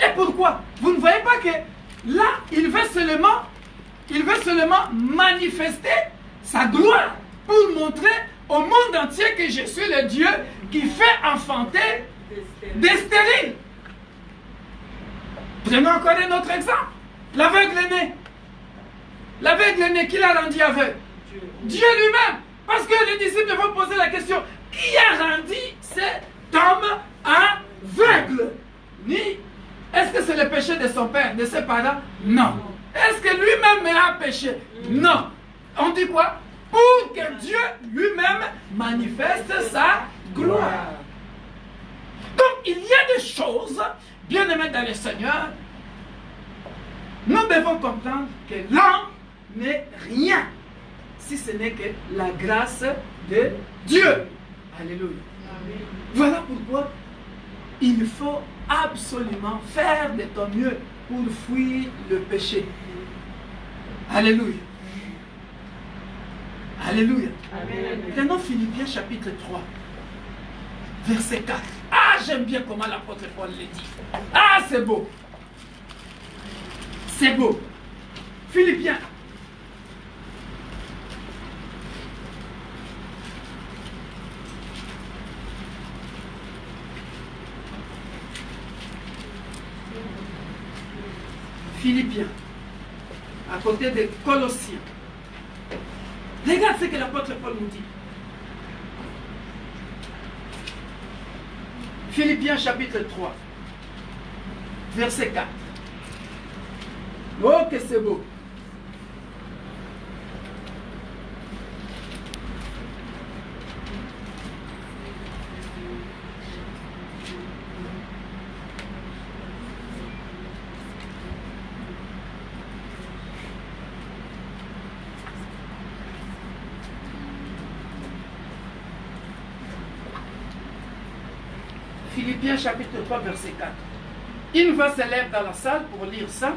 Et pourquoi? Vous ne voyez pas que là, il veut seulement manifester sa gloire pour montrer au monde entier que je suis le Dieu qui fait enfanter des stériles. Prenons encore un autre exemple. L'aveugle né. L'aveugle né, qui l'a rendu aveugle? Dieu lui-même. Parce que les disciples vont poser la question, qui a rendu cet homme aveugle? Ni est-ce que c'est le péché de son père, de ses parents? Non. Est-ce que lui-même a péché? Non. On dit quoi? Pour que Dieu lui-même manifeste sa gloire. Donc il y a des choses, bien aimés dans le Seigneur, nous devons comprendre que l'homme n'est rien si ce n'est que la grâce de Dieu. Alléluia. Amen. Voilà pourquoi il faut absolument faire de ton mieux pour fuir le péché. Alléluia. Alléluia. Prenons Philippiens chapitre 3, verset 4. Ah, j'aime bien comment l'apôtre Paul le dit. Ah, c'est beau. C'est beau. Philippiens. Philippiens, à côté de Colossiens. Regarde ce que l'apôtre Paul nous dit. Philippiens chapitre 3, verset 4. Oh, que c'est beau. Philippiens chapitre 3, verset 4. Une voix s'élève dans la salle pour lire ça.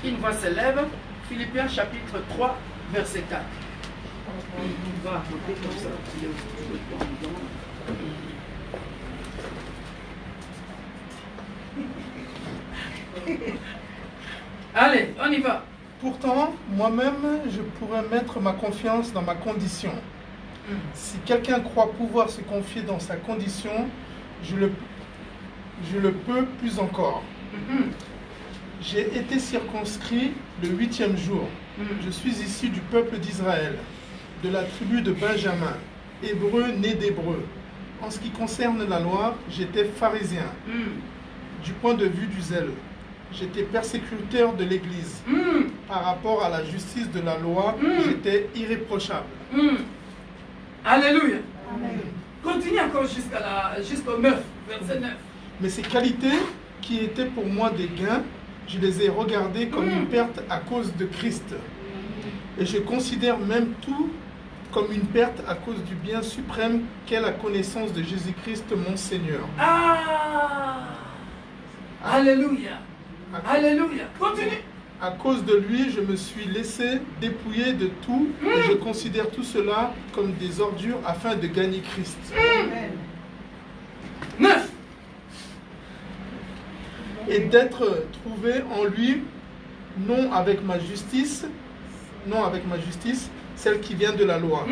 Une voix s'élève. Philippiens chapitre 3, verset 4. On va apporter comme ça. Allez, on y va. Pourtant, moi-même, je pourrais mettre ma confiance dans ma condition. Si quelqu'un croit pouvoir se confier dans sa condition, je le peux plus encore. J'ai été circonscrit le 8e jour. Je suis issu du peuple d'Israël, de la tribu de Benjamin, hébreu né d'hébreu. En ce qui concerne la loi, j'étais pharisien, du point de vue du zèle. J'étais persécuteur de l'Église. Par rapport à la justice de la loi, j'étais irréprochable. Alléluia. Amen. Continue encore jusqu'au 9, verset 9. Mais ces qualités qui étaient pour moi des gains, je les ai regardées comme une perte à cause de Christ. Et je considère même tout comme une perte à cause du bien suprême qu'est la connaissance de Jésus-Christ mon Seigneur. Ah! Alléluia. Alléluia. Continue. À cause de lui, je me suis laissé dépouiller de tout et je considère tout cela comme des ordures afin de gagner Christ. 9. Et d'être trouvé en lui, non avec ma justice, celle qui vient de la loi,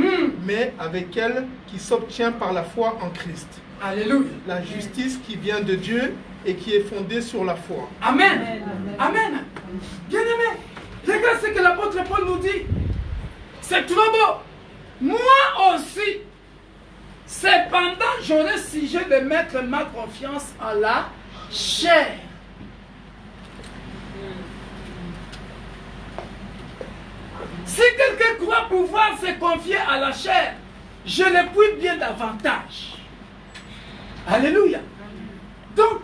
mais avec elle qui s'obtient par la foi en Christ. Alléluia. La justice qui vient de Dieu et qui est fondée sur la foi. Amen. Amen. Bien-aimé, regarde ce que l'apôtre Paul nous dit. C'est trop beau. Moi aussi, cependant, j'aurais sujet de mettre ma confiance en la chair. Si quelqu'un croit pouvoir se confier à la chair, je l'appuie bien davantage. Alléluia. Donc,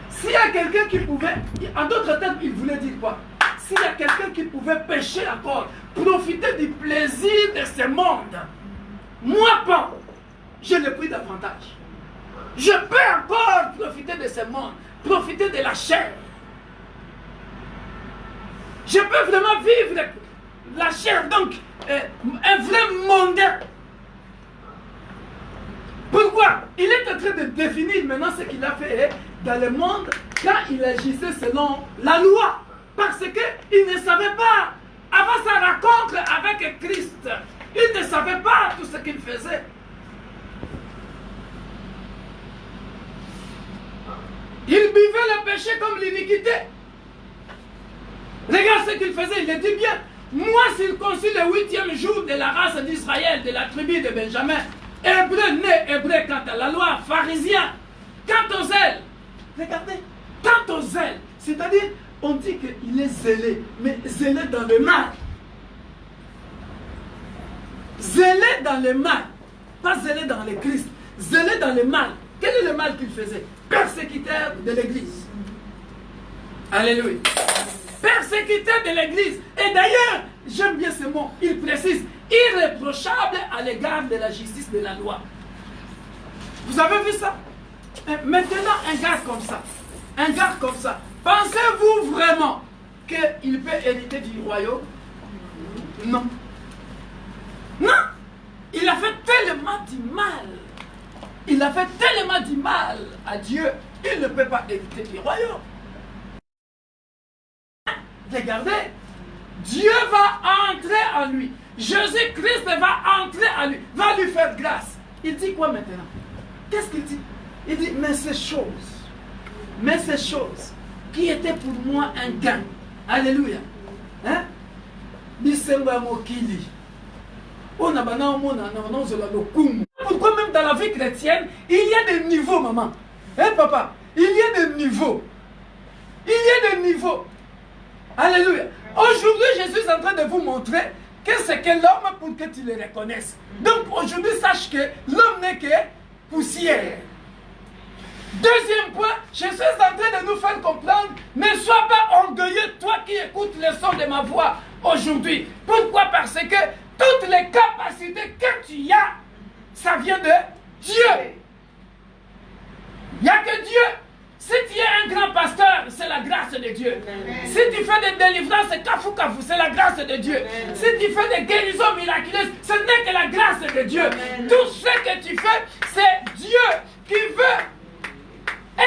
s'il y a quelqu'un qui pouvait, en d'autres termes, il voulait dire quoi? S'il y a quelqu'un qui pouvait pécher encore, profiter du plaisir de ce monde, moi pas, je le prie davantage. Je peux encore profiter de ce monde, profiter de la chair. Je peux vraiment vivre la chair, donc un vrai mondain. Pourquoi? Il est en train de définir maintenant ce qu'il a fait dans le monde quand il agissait selon la loi. Parce qu'il ne savait pas, avant sa rencontre avec Christ, il ne savait pas tout ce qu'il faisait. Il buvait le péché comme l'iniquité. Regarde ce qu'il faisait, il le dit bien. Moi, circoncis le 8e jour de la race d'Israël, de la tribu de Benjamin, hébreu, né hébreu quant à la loi, pharisien, quant aux ailes. Regardez, quant aux ailes, c'est-à-dire, on dit qu'il est zélé, mais zélé dans le mal. Zélé dans le mal, pas zélé dans le Christ, zélé dans le mal. Quel est le mal qu'il faisait? Persécuteur de l'Église. Alléluia. Persécuteur de l'Église. Et d'ailleurs, j'aime bien ce mot, il précise, irréprochable à l'égard de la justice de la loi. Vous avez vu ça? Maintenant, un gars comme ça, pensez-vous vraiment qu'il peut hériter du royaume? Non. Non. Il a fait tellement du mal. Il a fait tellement du mal à Dieu, il ne peut pas hériter du royaume. Regardez, Dieu va entrer en lui. Jésus-Christ va entrer en lui, va lui faire grâce. Il dit quoi maintenant? Qu'est-ce qu'il dit? Il dit, mais ces choses qui étaient pour moi un gain. Alléluia. Hein? Pourquoi même dans la vie chrétienne, il y a des niveaux, maman? Hein, papa? Il y a des niveaux. Il y a des niveaux. Alléluia. Aujourd'hui, Jésus est en train de vous montrer que c'est que l'homme pour que tu le reconnaisses. Donc aujourd'hui, sache que l'homme n'est que poussière. Deuxième point, Jésus est en train de nous faire comprendre, ne sois pas orgueilleux, toi qui écoutes le son de ma voix aujourd'hui. Pourquoi? Parce que toutes les capacités que tu as, ça vient de Dieu. Il n'y a que Dieu. Si tu es un grand pasteur, c'est la grâce de Dieu. Amen. Si tu fais des délivrances, c'est kafou, c'est la grâce de Dieu. Amen. Si tu fais des guérisons miraculeuses, ce n'est que la grâce de Dieu. Amen. Tout ce que tu fais, c'est Dieu qui veut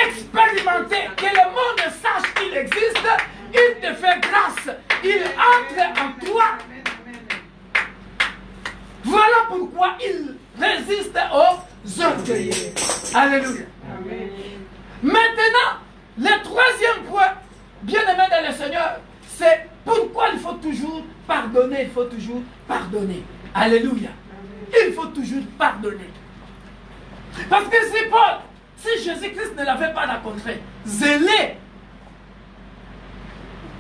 expérimenter, que le monde sache qu'il existe. Il te fait grâce. Il entre en toi. Voilà pourquoi il résiste aux orgueilleux. Alléluia. Amen. Maintenant, le troisième point, bien-aimé dans le Seigneur, c'est pourquoi il faut toujours pardonner. Il faut toujours pardonner. Alléluia. Il faut toujours pardonner. Parce que si Paul, si Jésus-Christ ne l'avait pas rencontré, zélé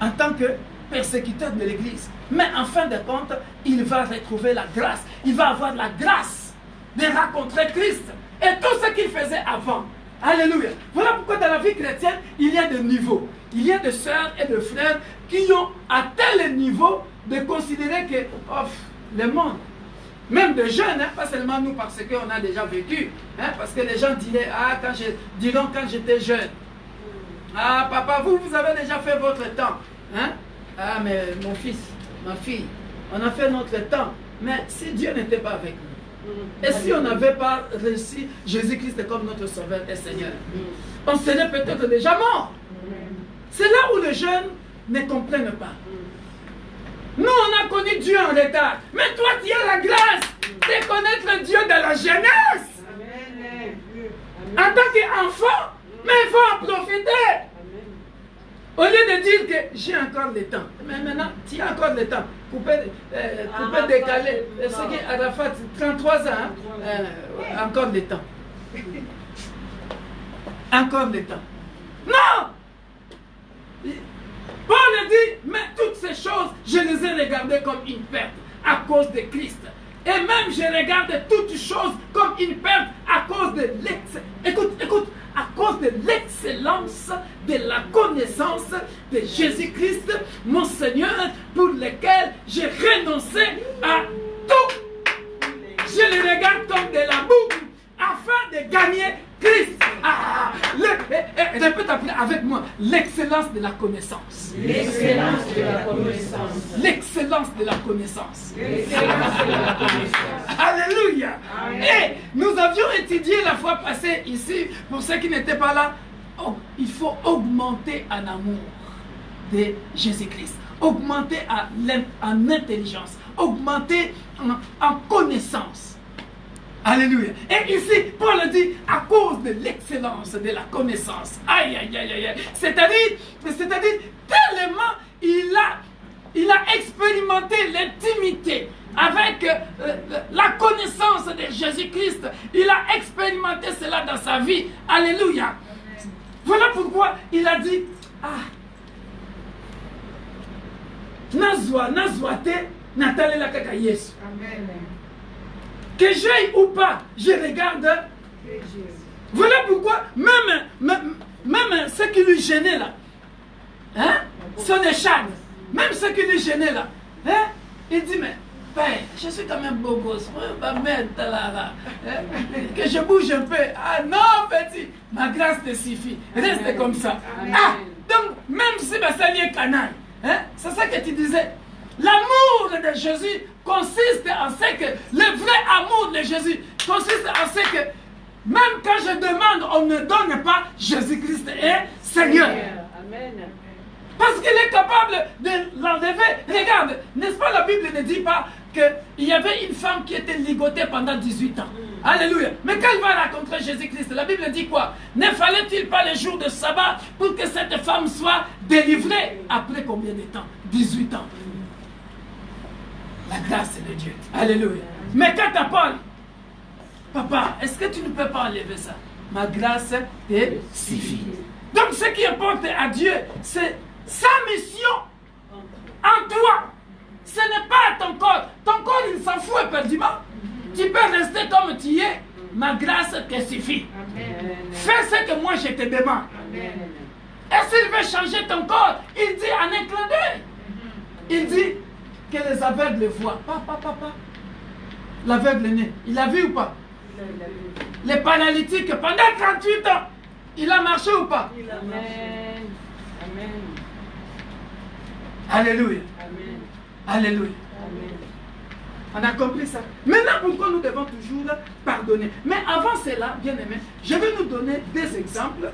en tant que persécuteur de l'Église, mais en fin de compte, il va retrouver la grâce. Il va avoir la grâce de rencontrer Christ et tout ce qu'il faisait avant. Alléluia. Voilà pourquoi dans la vie chrétienne, il y a des niveaux. Il y a des sœurs et des frères qui ont atteint le niveau de considérer que le monde, même des jeunes, hein, pas seulement nous parce qu'on a déjà vécu, hein, parce que les gens diraient, quand j'étais jeune, ah papa, vous avez déjà fait votre temps. Hein? Ah mais mon fils, ma fille, on a fait notre temps. Mais si Dieu n'était pas avec nous, et si on n'avait pas réussi Jésus-Christ comme notre Sauveur et Seigneur, on serait peut-être déjà mort. C'est là où les jeunes ne comprennent pas. Nous, on a connu Dieu en retard. Mais toi, tu as la grâce de connaître Dieu de la jeunesse. En tant qu'enfant, mais il faut en profiter. Au lieu de dire que j'ai encore le temps. Mais maintenant, tu as encore le temps. Couper, décaler. Ce qui est Arafat, 33 ans. Encore le temps. Encore le temps. Non! Paul dit, mais toutes ces choses, je les ai regardées comme une perte à cause de Christ. Et même je regarde toutes choses comme une perte à cause de l'excellence. À cause de l'excellence de la connaissance de Jésus-Christ, mon Seigneur, pour lequel j'ai renoncé à tout. Je le regarde comme de la boue, afin de gagner Christ. Répète après avec moi, l'excellence de la connaissance. L'excellence de la connaissance. L'excellence de la connaissance. L'excellence de la connaissance. Alléluia. Amen. Et nous avions étudié la fois passée ici, pour ceux qui n'étaient pas là, il faut augmenter en amour de Jésus-Christ, augmenter en intelligence, augmenter en connaissance. Alléluia. Et ici, Paul dit, à cause de l'excellence de la connaissance. Aïe, aïe, aïe, aïe. C'est-à-dire, tellement il a expérimenté l'intimité avec la connaissance de Jésus-Christ. Il a expérimenté cela dans sa vie. Alléluia. Voilà pourquoi il a dit, Nazwate, Nathalie la kaka Yesu. Amen. Que j'aille ou pas, je regarde. Voilà pourquoi, même ce qui lui gênait là, son écharpe, même ce qui lui gênait là, il dit, mais père, je suis quand même beau gosse, que je bouge un peu. Ah non, petit, ma grâce te suffit, reste comme ça. Donc, même si ça vient canaille, c'est ça que tu disais. L'amour de Jésus consiste en ce que, le vrai amour de Jésus consiste en ce que, même quand je demande, on ne donne pas, Jésus-Christ est Seigneur. Amen. Parce qu'il est capable de l'enlever. Regarde, n'est-ce pas, la Bible ne dit pas qu'il y avait une femme qui était ligotée pendant 18 ans. Alléluia. Mais quand elle va rencontrer Jésus-Christ, la Bible dit quoi? Ne fallait-il pas les jours de sabbat pour que cette femme soit délivrée? Après combien de temps? 18 ans. La grâce de Dieu. Alléluia. Mais quand tu Paul, papa, est-ce que tu ne peux pas enlever ça? Ma grâce te suffit. Donc ce qui importe à Dieu, c'est sa mission en toi. Ce n'est pas ton corps. Ton corps, il s'en fout éperdument. Tu peux rester comme tu es. Ma grâce te suffit. Amen. Fais ce que moi je te demande. Amen. Et s'il veut changer ton corps, il dit en un clin d'œil. Il dit que les aveugles voient. Papa. L'aveugle né, il a vu ou pas? Les paralytiques, pendant 38 ans, il a marché ou pas? Amen. Amen. Alléluia. Amen. Alléluia. Amen. On a compris ça. Maintenant, pourquoi nous devons toujours pardonner? Mais avant cela, bien aimé, je vais nous donner des exemples.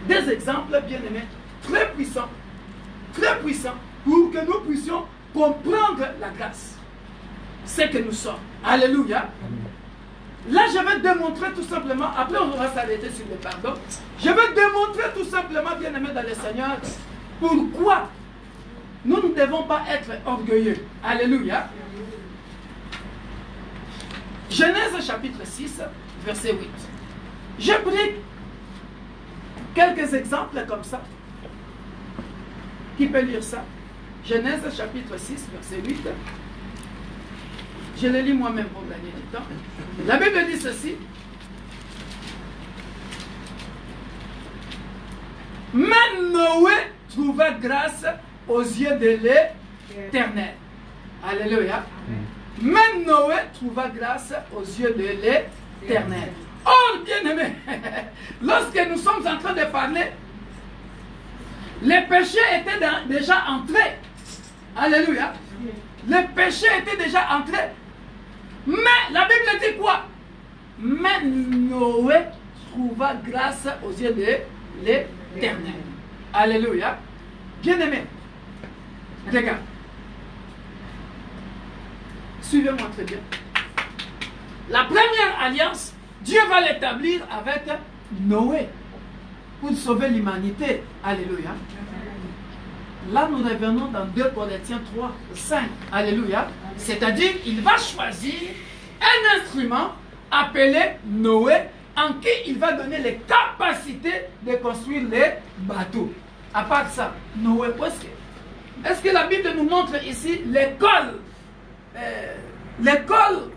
Des exemples, bien aimés, très puissants, pour que nous puissions comprendre la grâce. C'est que nous sommes. Alléluia. Là, je vais démontrer tout simplement, après on va s'arrêter sur le pardon, je vais démontrer tout simplement, bien aimé dans le Seigneur, pourquoi nous ne devons pas être orgueilleux. Alléluia. Genèse chapitre 6, verset 8. J'ai pris quelques exemples comme ça. Qui peut lire ça? Genèse chapitre 6, verset 8. Je le lis moi-même pour gagner du temps. La Bible dit ceci. Mais Noé trouva grâce aux yeux de l'Éternel. Alléluia. Mais Noé trouva grâce aux yeux de l'Éternel. Oh, bien-aimé, lorsque nous sommes en train de parler, les péchés étaient déjà entrés. Alléluia. Les péchés étaient déjà entrés. Mais la Bible dit quoi? Mais Noé trouva grâce aux yeux de l'Éternel. Alléluia. Bien-aimé, regarde. Suivez-moi très bien. La première alliance, Dieu va l'établir avec Noé pour sauver l'humanité. Alléluia. Là, nous revenons dans 2 Corinthiens 3, 5. Alléluia. C'est-à-dire, il va choisir un instrument appelé Noé, en qui il va donner les capacités de construire les bateaux. À part ça, Noé, est-ce que la Bible nous montre ici l'école? L'école,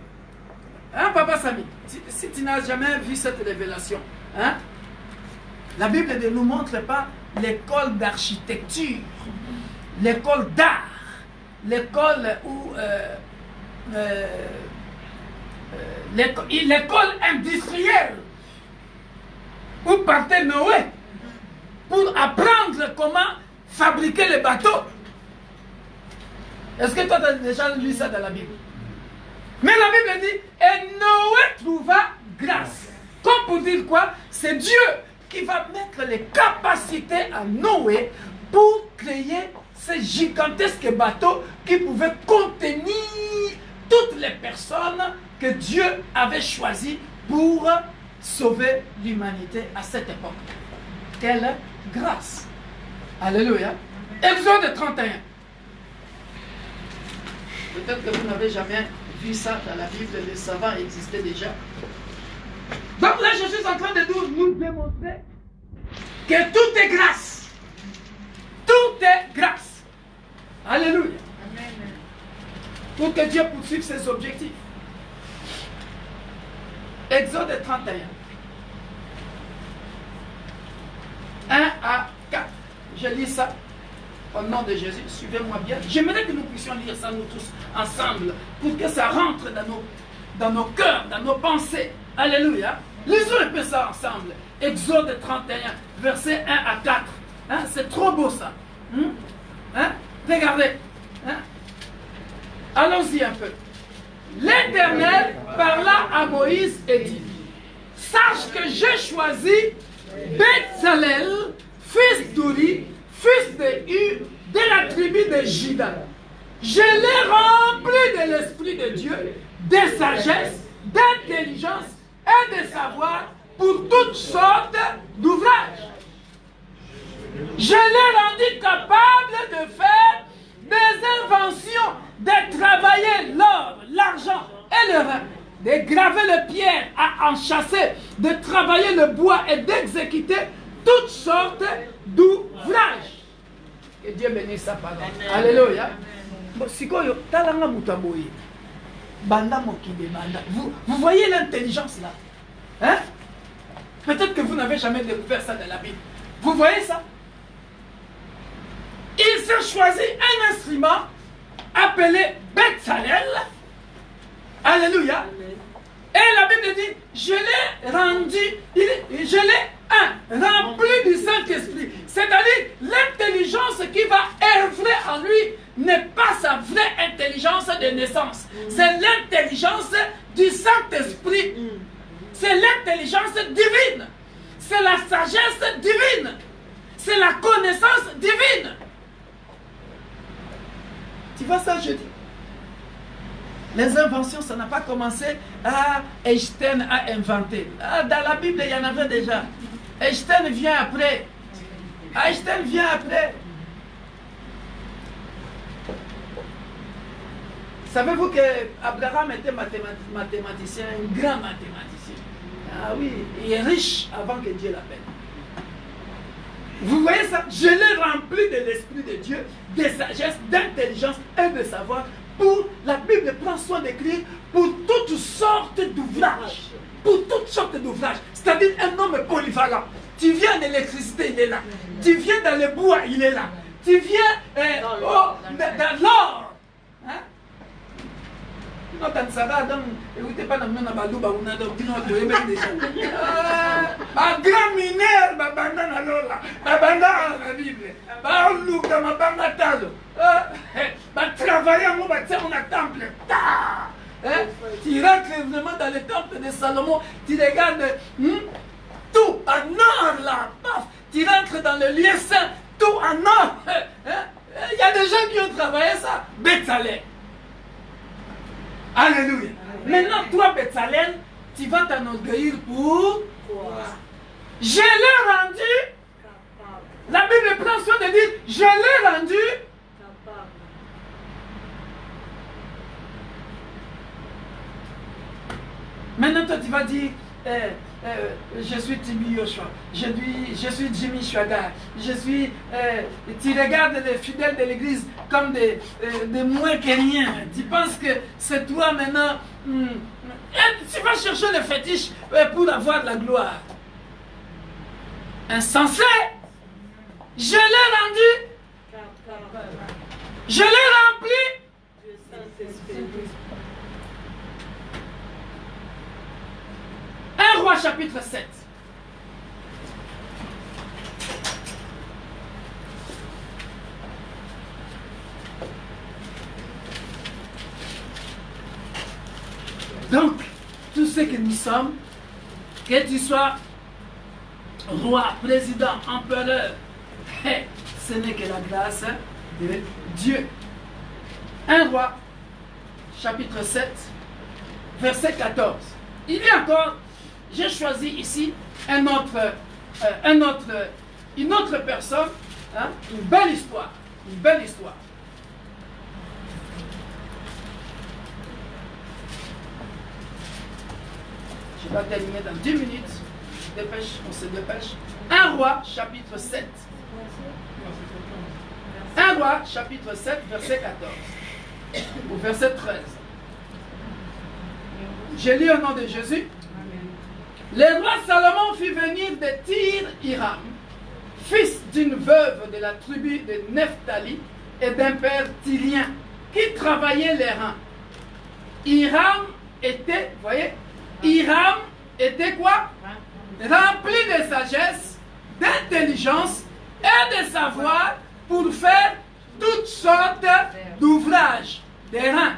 hein, Papa Samy, si tu n'as jamais vu cette révélation, hein, la Bible ne nous montre pas l'école d'architecture, l'école d'art, l'école où l'école industrielle où partait Noé pour apprendre comment fabriquer les bateaux. Est-ce que toi tu as déjà lu ça dans la Bible? Mais la Bible dit, et Noé trouva grâce. Comme pour dire quoi? C'est Dieu qui va mettre les capacités à Noé pour créer ces gigantesques bateaux qui pouvaient contenir toutes les personnes que Dieu avait choisies pour sauver l'humanité à cette époque. Quelle grâce! Alléluia! Exode 31. Peut-être que vous n'avez jamais vu ça dans la Bible, les savants existaient déjà. Donc là, je suis en train de nous démontrer que tout est grâce. Tout est grâce. Alléluia. Amen. Pour que Dieu poursuive ses objectifs. Exode 31. 1 à 4. Je lis ça au nom de Jésus. Suivez-moi bien. J'aimerais que nous puissions lire ça nous tous ensemble pour que ça rentre dans nos cœurs, dans nos pensées. Alléluia. Lisons un peu ça ensemble. Exode 31, versets 1 à 4. Hein? C'est trop beau ça. Hein? Regardez. Hein? Allons-y un peu. L'Éternel parla à Moïse et dit, sache que j'ai choisi Bezalel, fils d'Uri, fils de Hu, de la tribu de Juda. Je l'ai rempli de l'Esprit de Dieu, de sagesse, d'intelligence et de savoir pour toutes sortes d'ouvrages. Je l'ai rendu capable de faire des inventions, de travailler l'or, l'argent et le rein, de graver les pierres à enchâsser, de travailler le bois et d'exécuter toutes sortes d'ouvrages. Que Dieu bénisse sa parole. Alléluia. Vous voyez l'intelligence là? Hein? Peut-être que vous n'avez jamais découvert ça dans la Bible. Vous voyez ça? Il s'est choisi un instrument appelé Bezalel. Alléluia. Et la Bible dit, je l'ai rendu, je l'ai rempli du Saint-Esprit. C'est-à-dire, l'intelligence qui va œuvrer en lui n'est pas sa vraie intelligence de naissance. C'est l'intelligence du Saint-Esprit. C'est l'intelligence divine. C'est la sagesse divine. C'est la connaissance divine. Tu vois ça, je dis? Les inventions, ça n'a pas commencé à Einstein à inventer. Dans la Bible, il y en avait déjà. Einstein vient après. Einstein vient après. Savez-vous qu'Abraham était mathématicien, un grand mathématicien? Ah oui, il est riche avant que Dieu l'appelle. Vous voyez ça? Je l'ai rempli de l'Esprit de Dieu, de sagesse, d'intelligence et de savoir. Pour, la Bible prend soin d'écrire pour toutes sortes d'ouvrages. Pour toutes sortes d'ouvrages. C'est-à-dire un homme polyvalent. Tu viens de l'électricité, il est là. Tu viens dans le bois, il est là. Tu viens dans l'or. Hein? Un grand mineur, travailler en temple. Tu rentres vraiment dans le temple de Salomon, tu regardes tout en or là. Tu rentres dans le lieu saint, tout en or. il y a des gens qui ont travaillé ça. Bétsalène. Alléluia. Maintenant, toi, Bétsalène, tu vas t'enorgueillir pour quoi? Je l'ai rendu. La Bible prend soin de dire, je l'ai rendu. Maintenant, toi, tu vas dire, je suis Timi Yoshua, je suis Jimmy Chouaga, tu regardes les fidèles de l'église comme des moins que rien. Tu penses que c'est toi maintenant. Tu vas chercher le fétiche pour avoir de la gloire. Insensé, je l'ai rendu, je l'ai rempli. 1 Roi chapitre 7. Donc, tout ce que nous sommes, que tu sois roi, président, empereur, ce n'est que la grâce de Dieu. 1 Roi chapitre 7, verset 14. Il y a encore, j'ai choisi ici une autre personne, hein, une belle histoire. Une belle histoire. Je vais terminer dans 10 minutes. Dépêche, on se dépêche. 1 Roi, chapitre 7. 1 Roi, chapitre 7, verset 14. Au verset 13. Je lis au nom de Jésus. Le roi Salomon fit venir de Tyr-Hiram, fils d'une veuve de la tribu de Nephtali et d'un père tyrien, qui travaillait les reins. Hiram était, voyez, Hiram était quoi? Rempli de sagesse, d'intelligence et de savoir pour faire toutes sortes d'ouvrages des reins.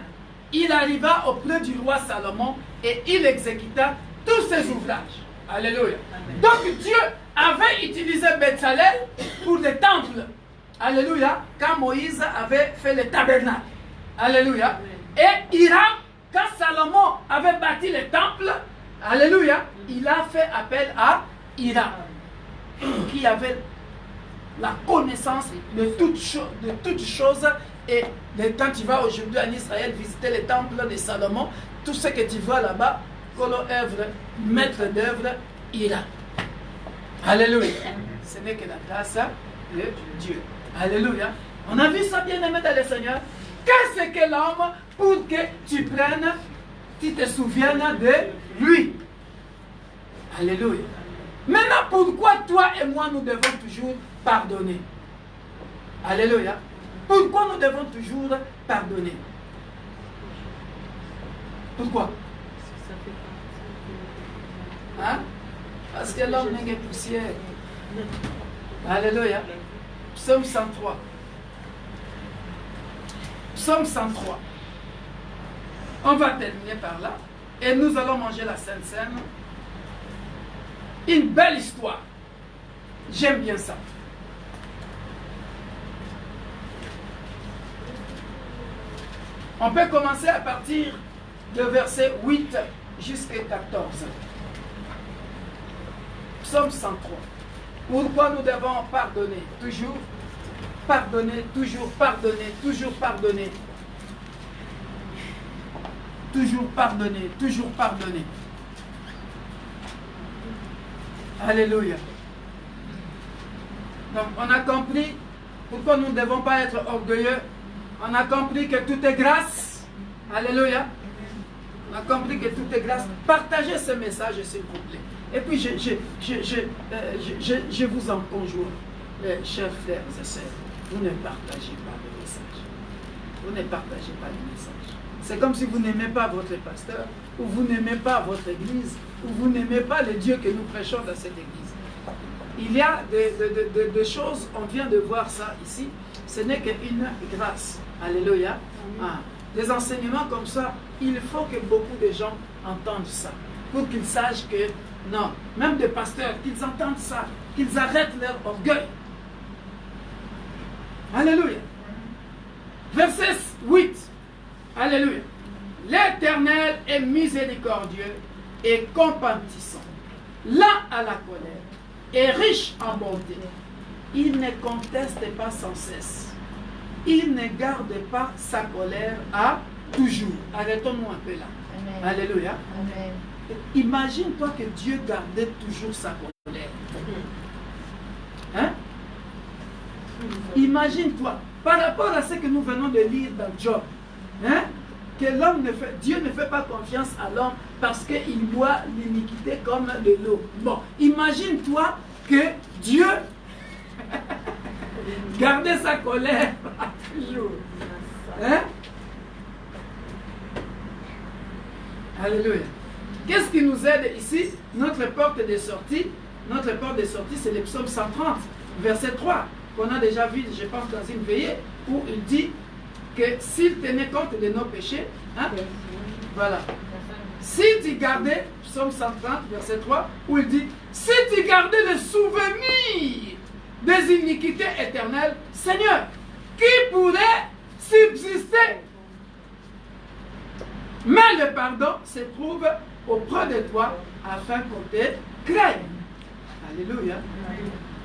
Il arriva auprès du roi Salomon et il exécuta tous ses ouvrages. Alléluia. Donc Dieu avait utilisé Bétsalèl pour le temple. Alléluia. Quand Moïse avait fait le tabernacle. Alléluia. Et Hiram, quand Salomon avait bâti le temple, alléluia, il a fait appel à Hiram, qui avait la connaissance de toutes choses. Et quand tu vas aujourd'hui en Israël visiter le temple de Salomon, tout ce que tu vois là-bas, maître d'œuvre, Hiram. Alléluia. Ce n'est que la grâce de Dieu. Alléluia. On a vu ça, bien aimé dans le Seigneur. Qu'est-ce que l'homme pour que tu prennes, tu te souviennes de lui? Alléluia. Maintenant, pourquoi toi et moi nous devons toujours pardonner? Alléluia. Pourquoi nous devons toujours pardonner? Pourquoi? Hein? Parce que l'homme n'est que poussière. Alléluia. Psaume 103. Psaume 103. On va terminer par là. Et nous allons manger la Sainte Seine. Une belle histoire. J'aime bien ça. On peut commencer à partir de verset 8 jusqu'à 14. Psaume 103. Pourquoi nous devons pardonner? Toujours pardonner, toujours pardonner, toujours pardonner. Toujours pardonner, toujours pardonner. Alléluia. Donc on a compris pourquoi nous ne devons pas être orgueilleux. On a compris que tout est grâce. Alléluia. On a compris que tout est grâce. Partagez ce message s'il vous plaît. Et puis je vous en conjure, chers frères et sœurs, vous ne partagez pas le message. Vous ne partagez pas le message. C'est comme si vous n'aimez pas votre pasteur, ou vous n'aimez pas votre église, ou vous n'aimez pas le Dieu que nous prêchons dans cette église. Il y a des choses, on vient de voir ça ici, ce n'est qu'une grâce. Alléluia. Ah. Des enseignements comme ça, il faut que beaucoup de gens entendent ça, pour qu'ils sachent que, non, même des pasteurs, qu'ils entendent ça, qu'ils arrêtent leur orgueil. Alléluia. Verset 8. Alléluia. L'Éternel est miséricordieux et compatissant, lent à la colère et riche en bonté. Il ne conteste pas sans cesse. Il ne garde pas sa colère à toujours. Arrêtons-nous un peu là. Amen. Alléluia. Amen. Imagine-toi que Dieu gardait toujours sa colère. Hein? Imagine-toi, par rapport à ce que nous venons de lire dans Job, hein? Que Dieu ne fait pas confiance à l'homme parce qu'il boit l'iniquité comme de l'eau. Bon, imagine-toi que Dieu gardait sa colère toujours. Hein? Alléluia. Qu'est-ce qui nous aide ici? Notre porte de sortie, c'est le psaume 130, verset 3, qu'on a déjà vu, je pense, dans une veillée, où il dit que s'il tenait compte de nos péchés, hein, voilà. Si tu gardais, psaume 130, verset 3, où il dit, si tu gardais le souvenir des iniquités éternelles, Seigneur, qui pourrait subsister? Mais le pardon se trouve auprès de toi afin qu'on te craigne. Alléluia.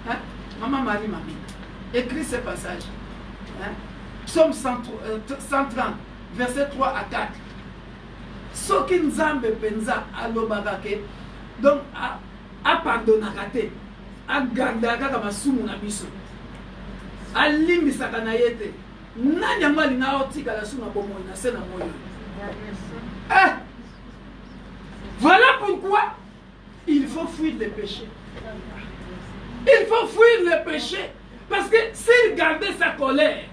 Hein? Maman Marie Mamie, écris ce passage. Hein? Psaume 130, verset 3 à 4. Soki nzambe penza alobaka ke donc a pardonnaka te, a gardaka kaka masumu na biso, alimbisaka na ye te, nani yango alinga otikala su na bomoi na se na moyo. Voilà pourquoi il faut fuir le péché. Il faut fuir le péché. Parce que s'il gardait sa colère,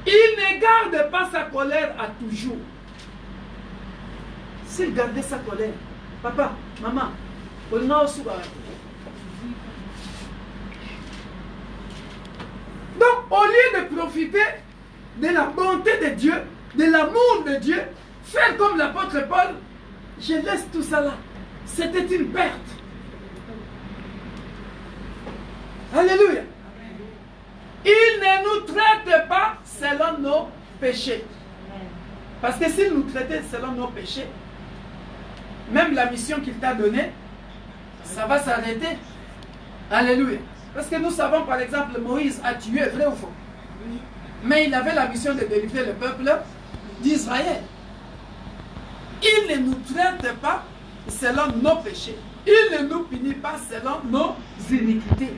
il ne garde pas sa colère à toujours. S'il gardait sa colère, papa, maman, on a aussi. Donc, au lieu de profiter de la bonté de Dieu, de l'amour de Dieu, faire comme l'apôtre Paul, je laisse tout ça là. C'était une perte. Alléluia. Il ne nous traite pas selon nos péchés. Parce que s'il nous traitait selon nos péchés, même la mission qu'il t'a donnée, ça va s'arrêter. Alléluia. Parce que nous savons par exemple, Moïse a tué, vrai ou faux? Mais il avait la mission de délivrer le peuple d'Israël. Il ne nous traite pas selon nos péchés. Il ne nous punit pas selon nos iniquités.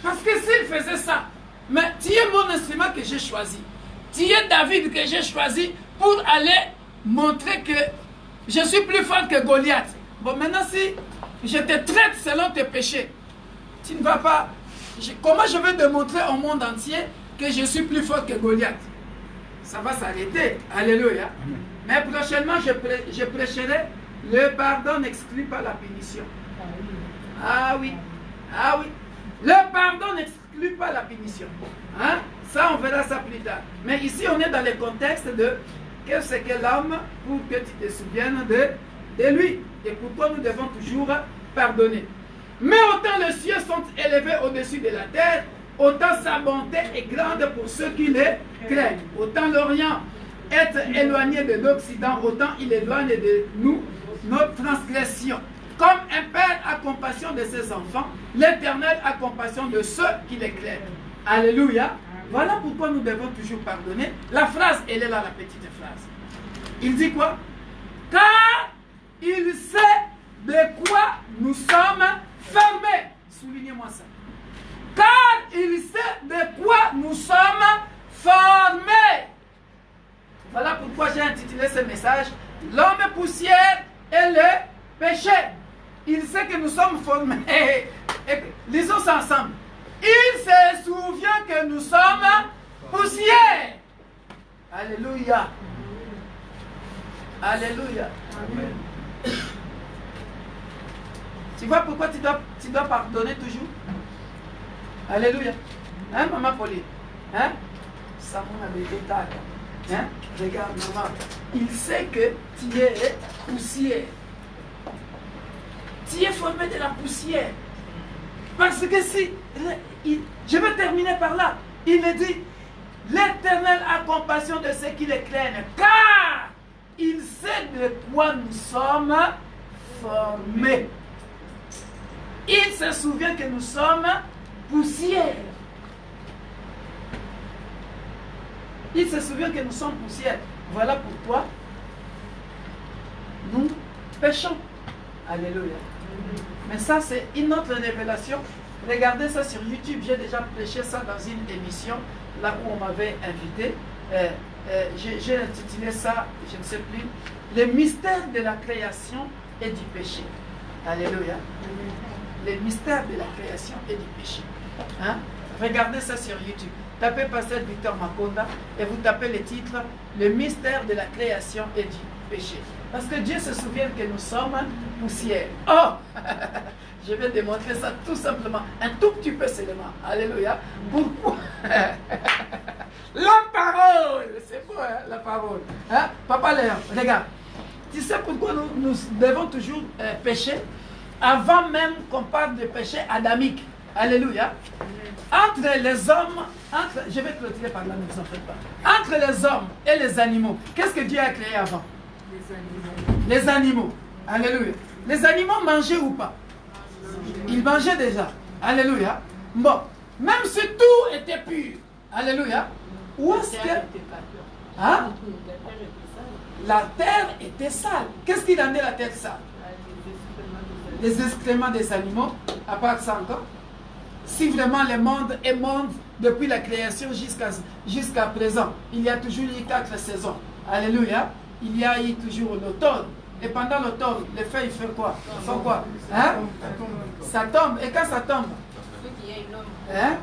Parce que s'il faisait ça, mais tu es mon instrument que j'ai choisi. Tu es David que j'ai choisi pour aller montrer que je suis plus fort que Goliath. Bon, maintenant si je te traite selon tes péchés, tu ne vas pas... comment je vais démontrer au monde entier que je suis plus fort que Goliath? Ça va s'arrêter. Alléluia. Mais prochainement, je prêcherai le pardon n'exclut pas la punition. Ah oui. Ah oui. Le pardon n'exclut pas la punition. Hein? Ça, on verra ça plus tard. Mais ici, on est dans le contexte de qu'est-ce que l'homme pour que tu te souviennes de lui. Et pourquoi nous devons toujours pardonner. Mais autant les cieux sont élevés au-dessus de la terre, autant sa bonté est grande pour ceux qui les craignent. Autant l'Orient est éloigné de l'Occident, autant il éloigne de nous notre transgression. Comme un père a compassion de ses enfants, l'Éternel a compassion de ceux qui les craignent. Alléluia. Voilà pourquoi nous devons toujours pardonner. La phrase, elle est là, la petite phrase. Il dit quoi? Car il sait de quoi nous sommes fermés. Soulignez-moi ça. Car il sait de quoi nous sommes formés. Voilà pourquoi j'ai intitulé ce message « L'homme poussière et le péché ». Il sait que nous sommes formés. Lisons ça ensemble. Il se souvient que nous sommes poussière. Alléluia. Alléluia. Amen. Tu vois pourquoi tu dois pardonner toujours? Alléluia. Hein, maman Pauline? Hein? Ça m'en avait été. Hein? Regarde, maman. Il sait que tu es poussière. Tu es formé de la poussière. Parce que si... je vais terminer par là. Il me dit, L'Éternel a compassion de ceux qui les craignent, car il sait de quoi nous sommes formés. Il se souvient que nous sommes poussière. Il se souvient que nous sommes poussière. Voilà pourquoi nous péchons. Alléluia. Mais ça, c'est une autre révélation. Regardez ça sur YouTube. J'ai déjà prêché ça dans une émission, là où on m'avait invité. J'ai intitulé ça, je ne sais plus, le mystère de la création et du péché. Alléluia. Le mystère de la création et du péché. Hein? Regardez ça sur YouTube. Tapez Pasteur Victor Makonda et vous tapez le titre le mystère de la création et du péché. Parce que Dieu se souvient que nous sommes poussière. Oh! Je vais démontrer ça tout simplement, un tout petit peu seulement. Alléluia. Pourquoi? La parole! C'est beau, hein, la parole. Hein? Papa Léon, regarde. Tu sais pourquoi nous devons toujours pécher avant même qu'on parle de péché adamique? Alléluia. Entre les hommes, je vais clôturer par là, ne vous en faites pas. Entre les hommes et les animaux, qu'est-ce que Dieu a créé avant? Les animaux. Alléluia. Les animaux mangeaient ou pas? Ils mangeaient déjà. Alléluia. Bon, même si tout était pur. Alléluia. Où est-ce que... Hein? La terre était sale. Qu'est-ce qu'il en est la terre sale? Les excréments des animaux. À part ça encore. Si vraiment le monde est monde depuis la création jusqu'à présent, il y a toujours eu 4 saisons. Alléluia. Il y a eu toujours l'automne. Et pendant l'automne, les feuilles font quoi? Font quoi? Hein? Ça tombe. Et quand ça tombe? Hein?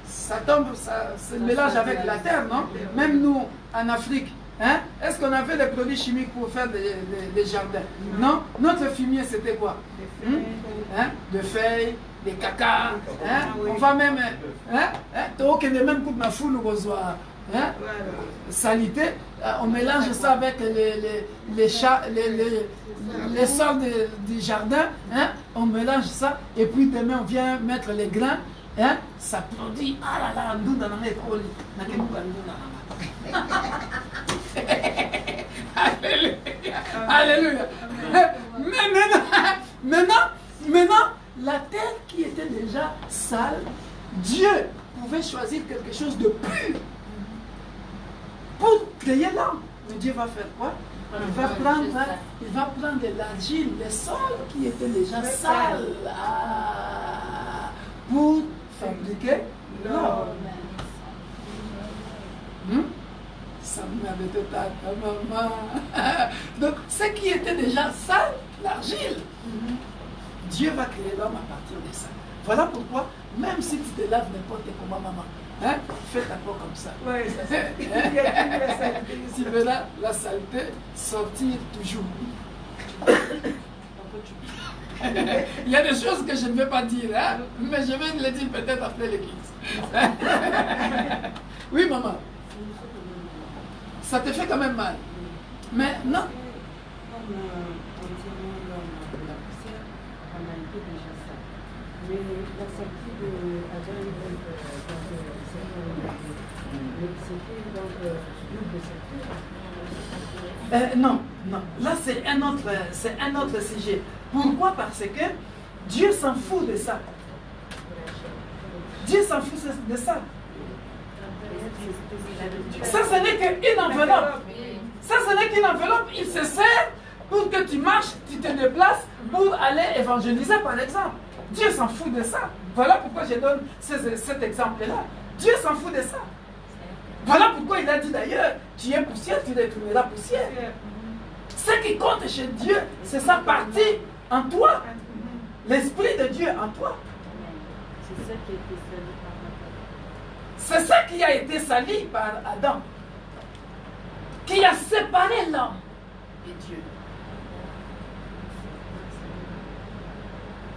Ça tombe, ça se mélange avec la terre, non? Même nous, en Afrique, hein? Est-ce qu'on avait des produits chimiques pour faire des jardins? Non? Notre fumier, c'était quoi? Hein? De feuilles, des caca. Hein? On va même... même coup de ma foule ou salité, on mélange ça avec les sols du jardin, hein? On mélange ça, et puis demain on vient mettre les grains, hein? Ça produit, ah là là, nous dans Alléluia. Alléluia. Mais maintenant, la terre qui était déjà sale, Dieu pouvait choisir quelque chose de pur pour créer l'homme. Mais Dieu va faire quoi? Il va prendre de l'argile, le sol qui était déjà sale, pour fabriquer l'or. Ça m'avait tout à maman. Donc, ce qui était déjà sale, l'argile, Dieu va créer l'homme à partir de ça. Voilà pourquoi, même si tu te laves n'importe comment, maman, hein, fais ta peau comme ça. Oui, ça. Tu verras la saleté sortir toujours. Il y a des choses que je ne vais pas dire, hein, mais je vais le dire peut-être après l'église. Oui, maman. Ça te fait quand même mal. Mais non. Mais la sortie de Adam c'était donc non. Là c'est un autre sujet. Pourquoi? Parce que Dieu s'en fout de ça. Dieu s'en fout de ça. Ça, ce n'est qu'une enveloppe. Ça, ce n'est qu'une enveloppe. Il se sert pour que tu marches, tu te déplaces pour aller évangéliser, par exemple. Dieu s'en fout de ça. Voilà pourquoi je donne cet exemple-là. Dieu s'en fout de ça. Voilà pourquoi il a dit d'ailleurs, tu es poussière, tu retourneras poussière. Ce qui compte chez Dieu, c'est sa partie en toi. L'Esprit de Dieu en toi. C'est ça qui a été sali par Adam. Qui a séparé l'homme et Dieu.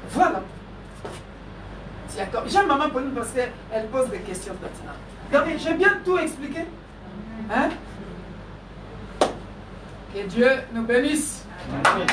Voilà. J'aime maman Pauline parce qu'elle pose des questions pertinentes. Donc, j'ai bien tout expliqué. Hein? Que Dieu nous bénisse. Amen.